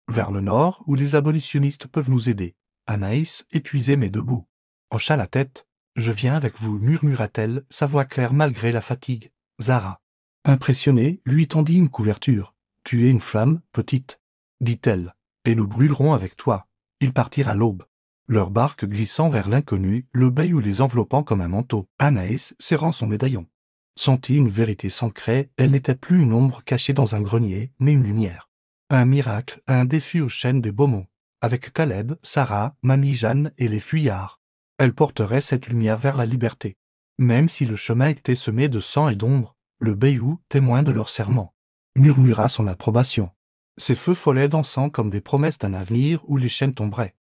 Vers le nord, où les abolitionnistes peuvent nous aider. » Anaïs, épuisée mais debout, hocha la tête. « Je viens avec vous, murmura-t-elle, sa voix claire malgré la fatigue. Zara, impressionnée, lui tendit une couverture. « Tu es une flamme, petite, dit-elle, et nous brûlerons avec toi. » Ils partirent à l'aube, leur barque glissant vers l'inconnu, le bayou les enveloppant comme un manteau. Anaïs, serrant son médaillon, sentit une vérité s'ancrer. Elle n'était plus une ombre cachée dans un grenier, mais une lumière. Un miracle, un défi aux chaînes des Beaumont. Avec Caleb, Sarah, Mamie Jeanne et les fuyards, elle porterait cette lumière vers la liberté. Même si le chemin était semé de sang et d'ombre, le bayou, témoin de leur serment, murmura son approbation. Ses feux follets dansant comme des promesses d'un avenir où les chaînes tomberaient.